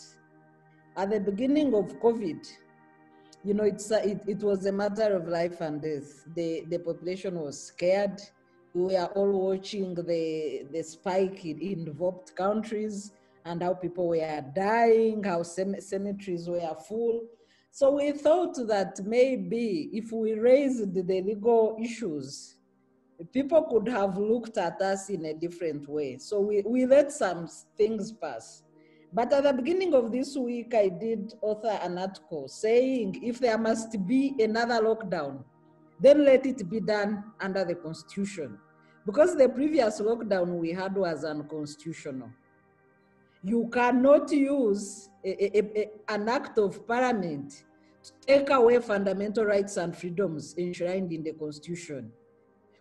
At the beginning of COVID, you know, it was a matter of life and death. The population was scared. We are all watching the spike in developed countries and how people were dying, how cemeteries were full. So we thought that maybe if we raised the legal issues, people could have looked at us in a different way. So we let some things pass. But at the beginning of this week, I did author an article saying if there must be another lockdown, then let it be done under the Constitution. Because the previous lockdown we had was unconstitutional. You cannot use an act of parliament to take away fundamental rights and freedoms enshrined in the Constitution.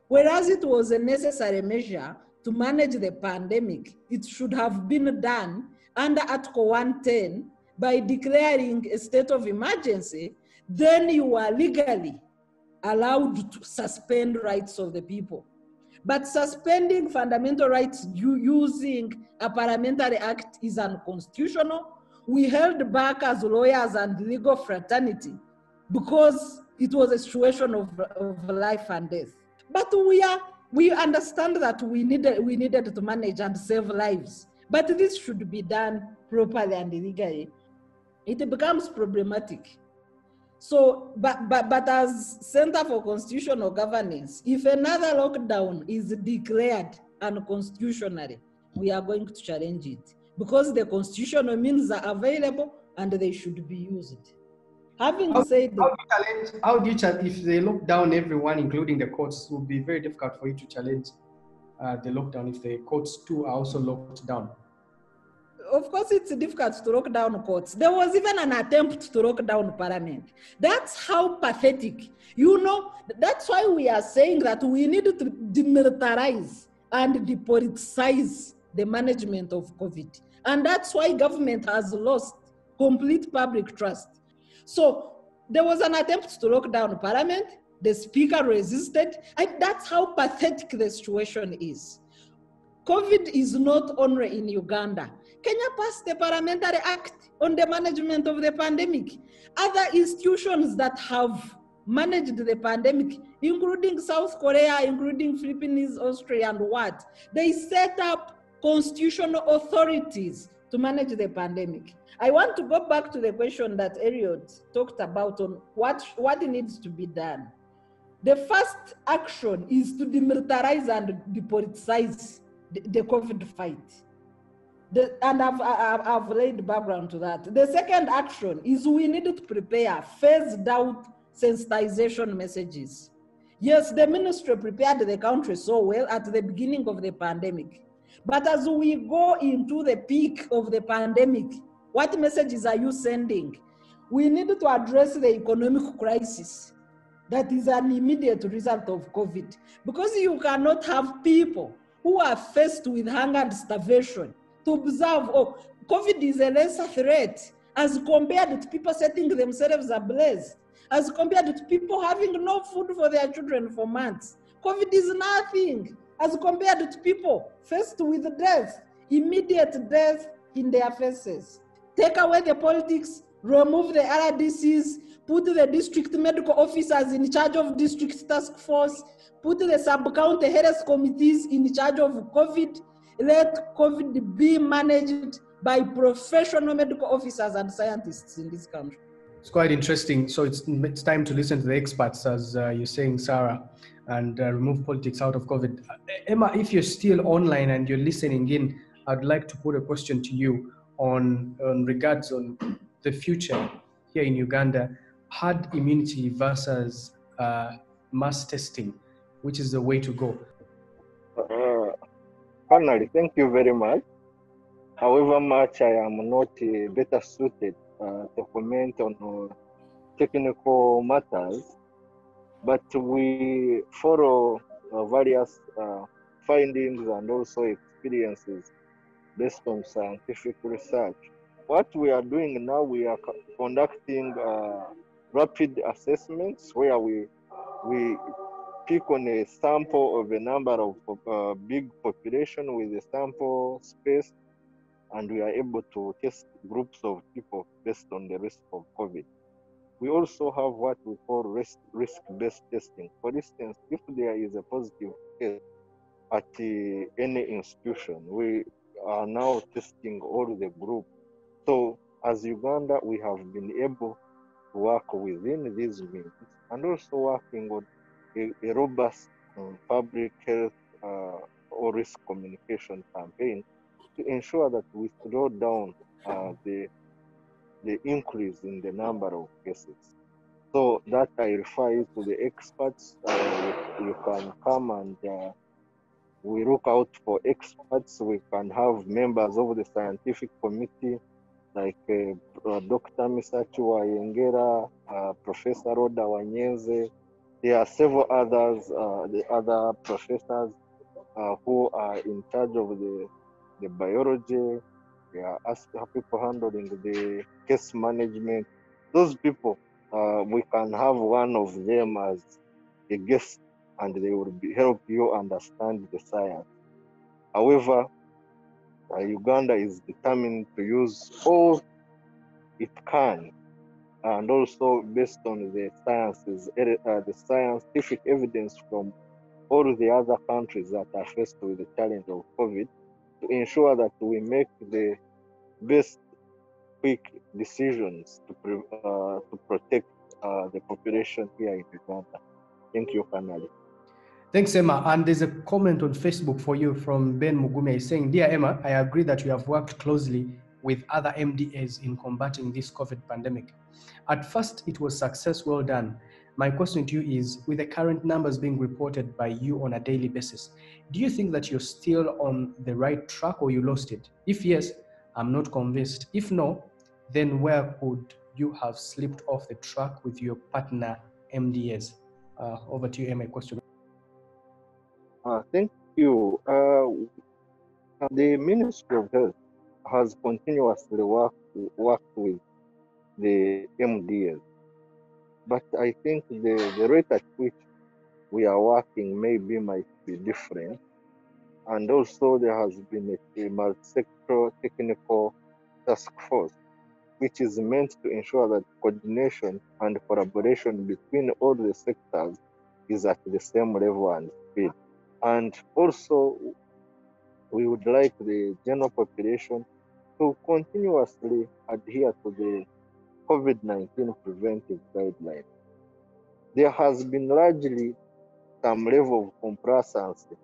Whereas it was a necessary measure to manage the pandemic, it should have been done under Article 110 by declaring a state of emergency. Then you are legally allowed to suspend rights of the people. But suspending fundamental rights using a parliamentary act is unconstitutional. We held back as lawyers and legal fraternity because it was a situation of life and death. But we understand that we needed to manage and save lives. But this should be done properly and legally. It becomes problematic. So, but as Center for Constitutional Governance, if another lockdown is declared unconstitutionally, we are going to challenge it because the constitutional means are available and they should be used. Having said that, how do you challenge if they lock down everyone, including the courts? It would be very difficult for you to challenge the lockdown if the courts too are also locked down. Of course, it's difficult to lock down courts. There was even an attempt to lock down parliament. That's how pathetic. You know, that's why we are saying that we need to demilitarize and depoliticize the management of COVID. And that's why government has lost complete public trust. So there was an attempt to lock down parliament. The speaker resisted. And that's how pathetic the situation is. COVID is not only in Uganda. Kenya passed the Parliamentary Act on the management of the pandemic. Other institutions that have managed the pandemic, including South Korea, including Philippines, Austria, and what, they set up constitutional authorities to manage the pandemic. I want to go back to the question that Eliot talked about on what needs to be done. The first action is to demilitarize and depoliticize the COVID fight. And I've laid background to that. The second action is we need to prepare phased out sensitization messages. Yes, the ministry prepared the country so well at the beginning of the pandemic. But as we go into the peak of the pandemic, what messages are you sending? We need to address the economic crisis that is an immediate result of COVID. Because you cannot have people who are faced with hunger and starvation to observe, oh, COVID is a lesser threat as compared to people setting themselves ablaze, as compared to people having no food for their children for months. COVID is nothing as compared to people faced with death, immediate death in their faces. Take away the politics, remove the RDCs, put the district medical officers in charge of district task force, put the sub-county health committees in charge of COVID, let COVID be managed by professional medical officers and scientists in this country. It's quite interesting. So it's time to listen to the experts, as you're saying, Sarah, and remove politics out of COVID. Emma, if you're still online and you're listening in, I'd like to put a question to you on regards on the future here in Uganda, herd immunity versus mass testing, which is the way to go. Canary, thank you very much. However much I am not better suited to comment on technical matters, but we follow various findings and also experiences based on scientific research. What we are doing now, we are conducting rapid assessments where we pick on a sample of a number of big population with a sample space, and we are able to test groups of people based on the risk of COVID. We also have what we call risk-based testing. For instance, if there is a positive case at any institution, we are now testing all the group. So as Uganda, we have been able to work within these means and also working on a robust public health or risk communication campaign to ensure that we slow down the increase in the number of cases. So that I refer you to the experts. You can come and we look out for experts. We can have members of the scientific committee like Dr. Misachi Wayengera, Professor Roda Wanyenze. There are several others, the other professors who are in charge of the biology. There are people handling the case management. Those people, we can have one of them as a guest and they will help you understand the science. However, Uganda is determined to use all it can, and also based on the sciences, the scientific evidence from all the other countries that are faced with the challenge of COVID, to ensure that we make the best quick decisions to protect the population here in Uganda. Thank you, Canary. Thanks, Emma. And there's a comment on Facebook for you from Ben Mugume saying, "Dear Emma, I agree that you have worked closely with other MDAs in combating this COVID pandemic. At first, it was success well done. My question to you is, with the current numbers being reported by you on a daily basis, do you think that you're still on the right track or you lost it? If yes, I'm not convinced. If no, then where could you have slipped off the track with your partner MDAs?" Over to you, Emma. Question. Thank you. The Ministry of Health has continuously worked with the MDAs, but I think the rate at which we are working might be different. and also there has been a multi-sector technical task force, which is meant to ensure that coordination and collaboration between all the sectors is at the same level and speed. And also, we would like the general population to continuously adhere to the COVID-19 preventive guidelines. There has been largely some level of complacency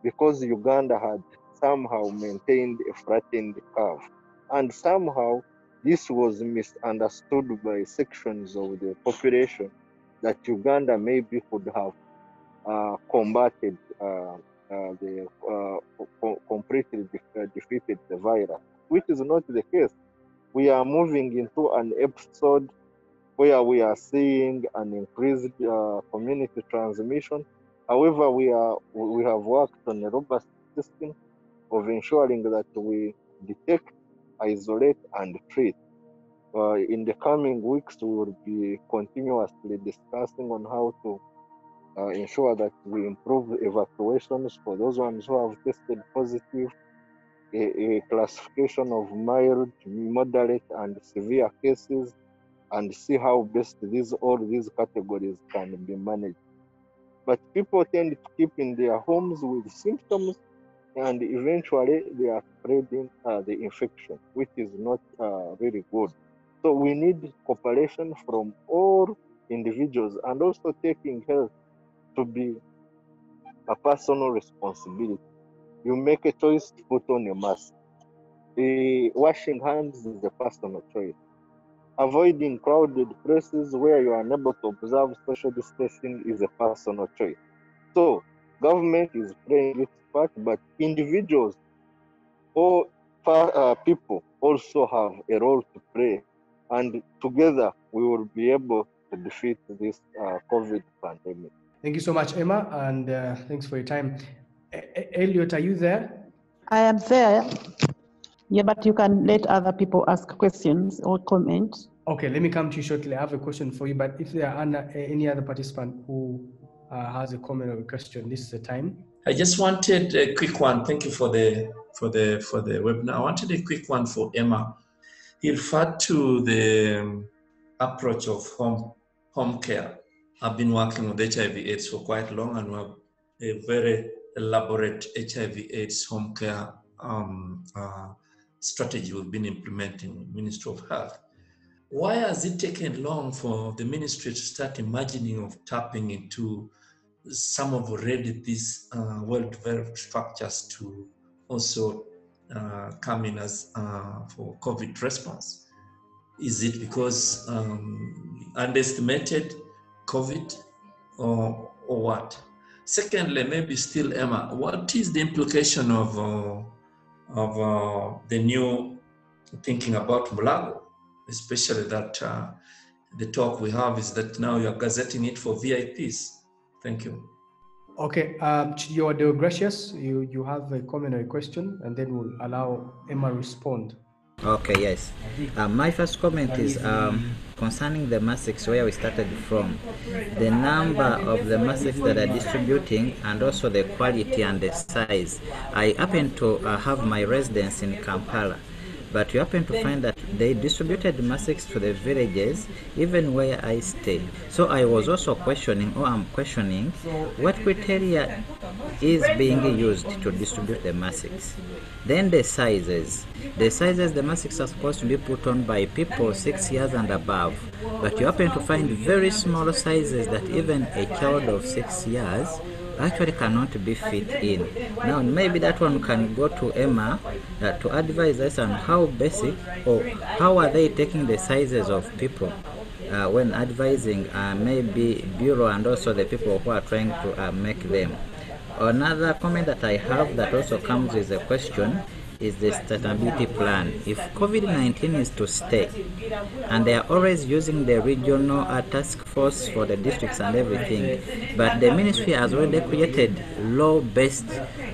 because Uganda had somehow maintained a flattened curve. And somehow this was misunderstood by sections of the population that Uganda maybe could have combated completely defeated the virus, which is not the case. We are moving into an episode where we are seeing an increased community transmission. However, we have worked on a robust system of ensuring that we detect, isolate, and treat. In the coming weeks, we will be continuously discussing on how to ensure that we improve evacuations for those ones who have tested positive, a classification of mild, moderate, and severe cases, and see how best all these categories can be managed. But people tend to keep in their homes with symptoms, and eventually they are spreading the infection, which is not really good. So we need cooperation from all individuals, and also taking health to be a personal responsibility. You make a choice to put on a mask. Washing hands is a personal choice. Avoiding crowded places where you are unable to observe social distancing is a personal choice. So government is playing its part, but individuals or people also have a role to play, and together we will be able to defeat this COVID pandemic. Thank you so much, Emma, and thanks for your time. Eliot, are you there? I am there. Yeah, but you can let other people ask questions or comment. Okay, let me come to you shortly. I have a question for you, but if there are any other participant who has a comment or a question, this is the time. I just wanted a quick one. Thank you for the webinar. I wanted a quick one for Emma. He referred to the approach of home care. I've been working with HIV/AIDS for quite long, and we have a very elaborate HIV/AIDS home care strategy we've been implementing, Ministry of Health. Why has it taken long for the ministry to start imagining of tapping into some of already these well-developed structures to also come in as for COVID response? Is it because underestimated COVID or what? Secondly, maybe still Emma, what is the implication of the new thinking about Mulago, especially that the talk we have is that now you're gazetting it for VIPs. Thank you. Okay, Chidio Deo Gracious, you have a comment or a question, and then we'll allow Emma respond. Okay, yes. My first comment is concerning the masks where we started from. The number of the masks that are distributing and also the quality and the size. I happen to have my residence in Kampala, but you happen to find that they distributed masks to the villages, even where I stay. So I was also questioning, or I'm questioning, what criteria is being used to distribute the masks. Then the sizes. The masks are supposed to be put on by people 6 years and above, but you happen to find very small sizes that even a child of 6 years actually cannot be fit in. Now maybe that one can go to Emma to advise us on how basic or how are they taking the sizes of people when advising maybe Bureau and also the people who are trying to make them. Another comment that I have that also comes with a question is the sustainability plan. If COVID-19 is to stay, and they are always using the regional task force for the districts and everything, but the ministry has already created law-based,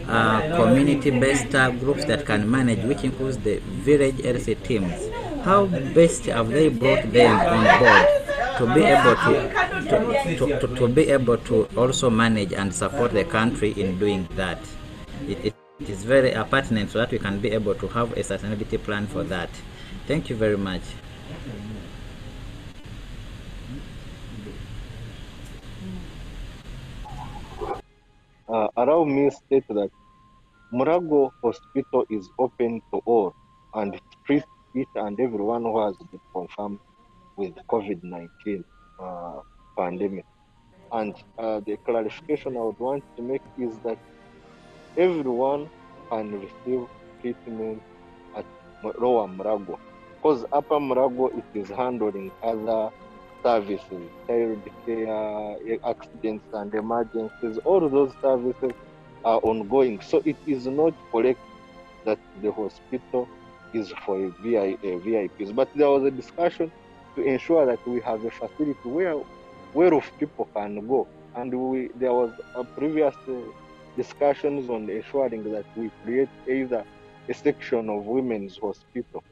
community-based groups that can manage, which includes the village LC teams. How best have they brought them on board to be able to also manage and support the country in doing that? It is very pertinent so that we can be able to have a sustainability plan for that. Thank you very much. Allow me to state that Murago Hospital is open to all and treats each and everyone who has been confirmed with COVID-19 pandemic. And the clarification I would want to make is that everyone can receive treatment at Lower Murago, because Upper Murago it is handling other services, child care, accidents and emergencies. All those services are ongoing. So it is not correct that the hospital is for a VIPs. But there was a discussion to ensure that we have a facility where people can go. And there was a previous discussions on ensuring that we create either a section of women's hospital,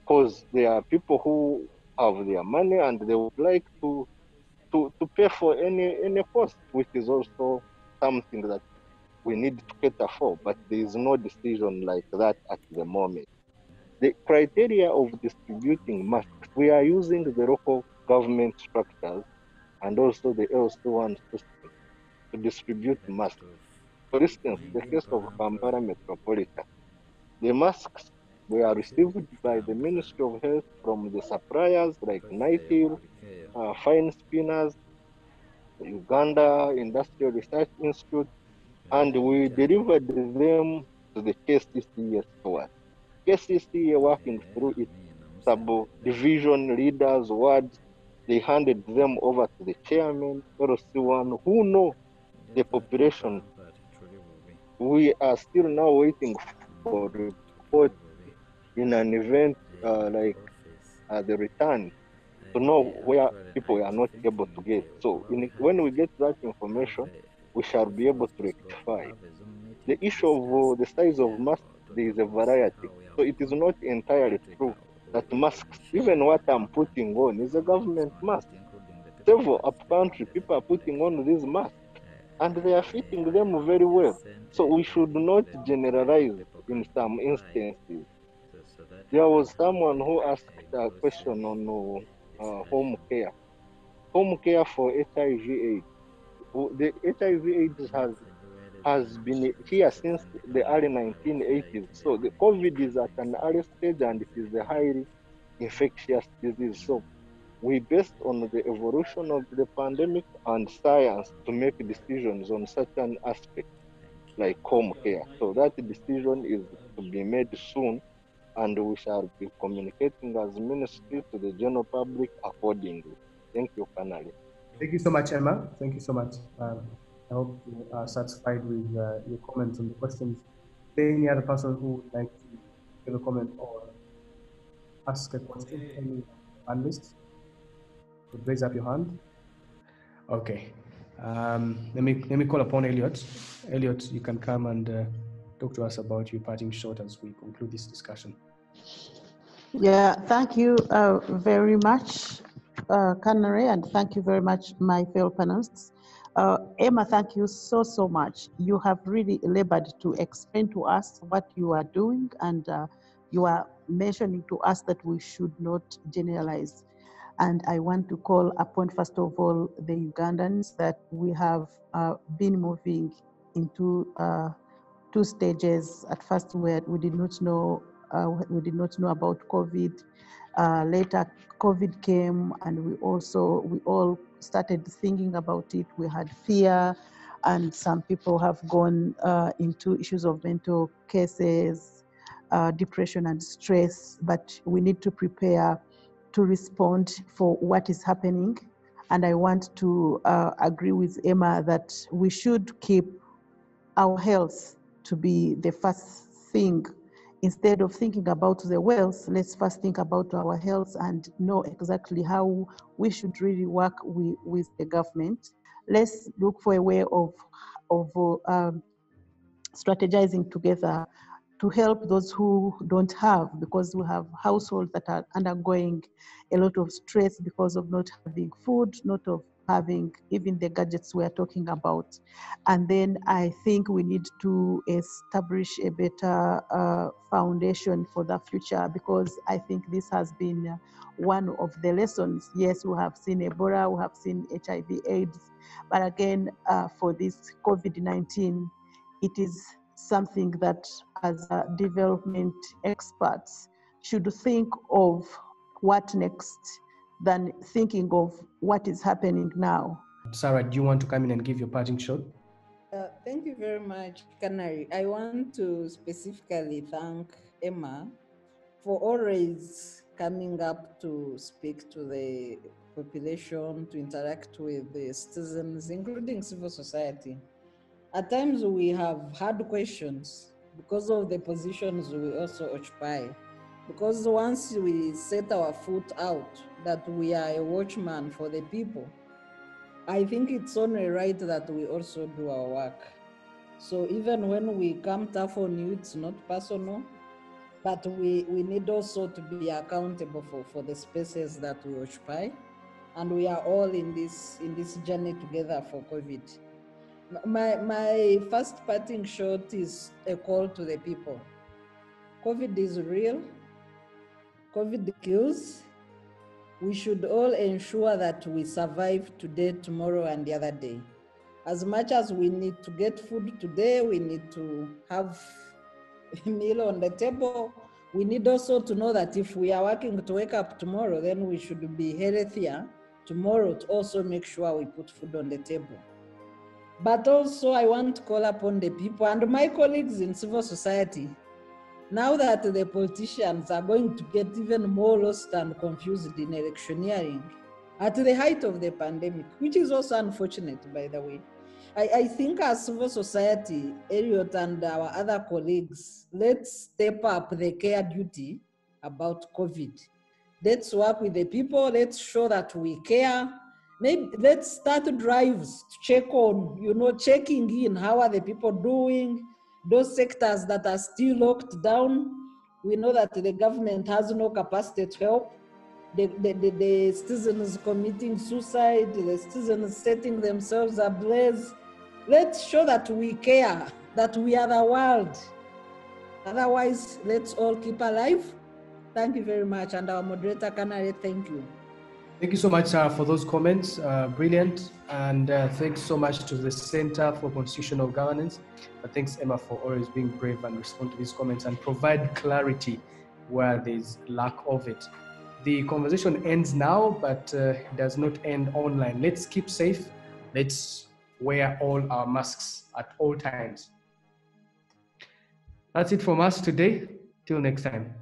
because there are people who have their money and they would like to pay for any cost, which is also something that we need to cater for, but there is no decision like that at the moment. The criteria of distributing masks, we are using the local government structures and also the LC1 system to distribute masks. For instance, the case of Kampala Metropolitan, the masks were received by the Ministry of Health from the suppliers like Nightingale, Fine Spinners, Uganda Industrial Research Institute, and we delivered them to the KCCA stores. KCCA working through its sub-division leaders, wards, they handed them over to the chairman, LC1, who know the population. We are still now waiting for report in an event like the return to know where people are not able to get. So when we get that information, we shall be able to rectify. The issue of the size of masks, there is a variety. So it is not entirely true that masks, even what I'm putting on, is a government mask. Several up-country people are putting on these masks, and they are fitting them very well. So we should not generalize in some instances. There was someone who asked a question on home care. Home care for HIV/AIDS. The HIV/AIDS has been here since the early 1980s. So the COVID is at an early stage and it is a highly infectious disease. So we based on the evolution of the pandemic and science to make decisions on certain aspects like home care. So that decision is to be made soon, and we shall be communicating as ministry to the general public accordingly. Thank you, Canary. Thank you so much, Emma. Thank you so much. I hope you are satisfied with your comments on the questions. Any other person who would like to give a comment or ask a question? Any panelists would raise up your hand. Okay. Let me call upon Eliot. Eliot, you can come and talk to us about your parting shot as we conclude this discussion. Yeah, thank you very much, Canary, and thank you very much, my fellow panelists. Emma, thank you so much. You have really labored to explain to us what you are doing, and you are mentioning to us that we should not generalize. And I want to call upon, first of all, the Ugandans that we have been moving into 2 stages. At first, we did not know about COVID. Later, COVID came, and we all started thinking about it. We had fear, and some people have gone into issues of mental cases, depression and stress. But we need to prepare to respond for what is happening. And I want to agree with Emma that we should keep our health to be the first thing. Instead of thinking about the wealth, let's first think about our health and know exactly how we should really work with the government. Let's look for a way of strategizing together to help those who don't have, because we have households that are undergoing a lot of stress because of not having food, not having even the gadgets we're talking about. And then I think we need to establish a better foundation for the future, because I think this has been one of the lessons. Yes, we have seen Ebola, we have seen HIV/AIDS, but again, for this COVID-19, it is something that as development experts should think of what next than thinking of what is happening now. Sarah, do you want to come in and give your parting shot? Thank you very much, Canary. I want to specifically thank Emma for always coming up to speak to the population, to interact with the citizens, including civil society. At times we have had questions because of the positions we also occupy. Because once we set our foot out that we are a watchman for the people, I think it's only right that we also do our work. So even when we come tough on you, it's not personal, but we need also to be accountable for the spaces that we occupy. And we are all in this journey together for COVID. My first parting shot is a call to the people. COVID is real. COVID kills. We should all ensure that we survive today, tomorrow, and the other day. As much as we need to get food today, we need to have a meal on the table. We need also to know that if we are working to wake up tomorrow, then we should be healthier tomorrow to also make sure we put food on the table. But also I want to call upon the people and my colleagues in civil society. Now that the politicians are going to get even more lost and confused in electioneering at the height of the pandemic, which is also unfortunate, by the way. I think as civil society, Eliot and our other colleagues, let's step up the care duty about COVID. Let's work with the people, let's show that we care. Maybe let's start drives to check on, checking in, how are the people doing? Those sectors that are still locked down, we know that the government has no capacity to help. The citizens committing suicide, the citizens setting themselves ablaze. Let's show that we care, that we are the world. Otherwise, let's all keep alive. Thank you very much. And our moderator, Canary, thank you. Thank you so much, Sarah, for those comments. Brilliant. And thanks so much to the Center for Constitutional Governance. Thanks, Emma, for always being brave and respond to these comments and provide clarity where there's lack of it. The conversation ends now, but it does not end online. Let's keep safe. Let's wear all our masks at all times. That's it from us today. Till next time.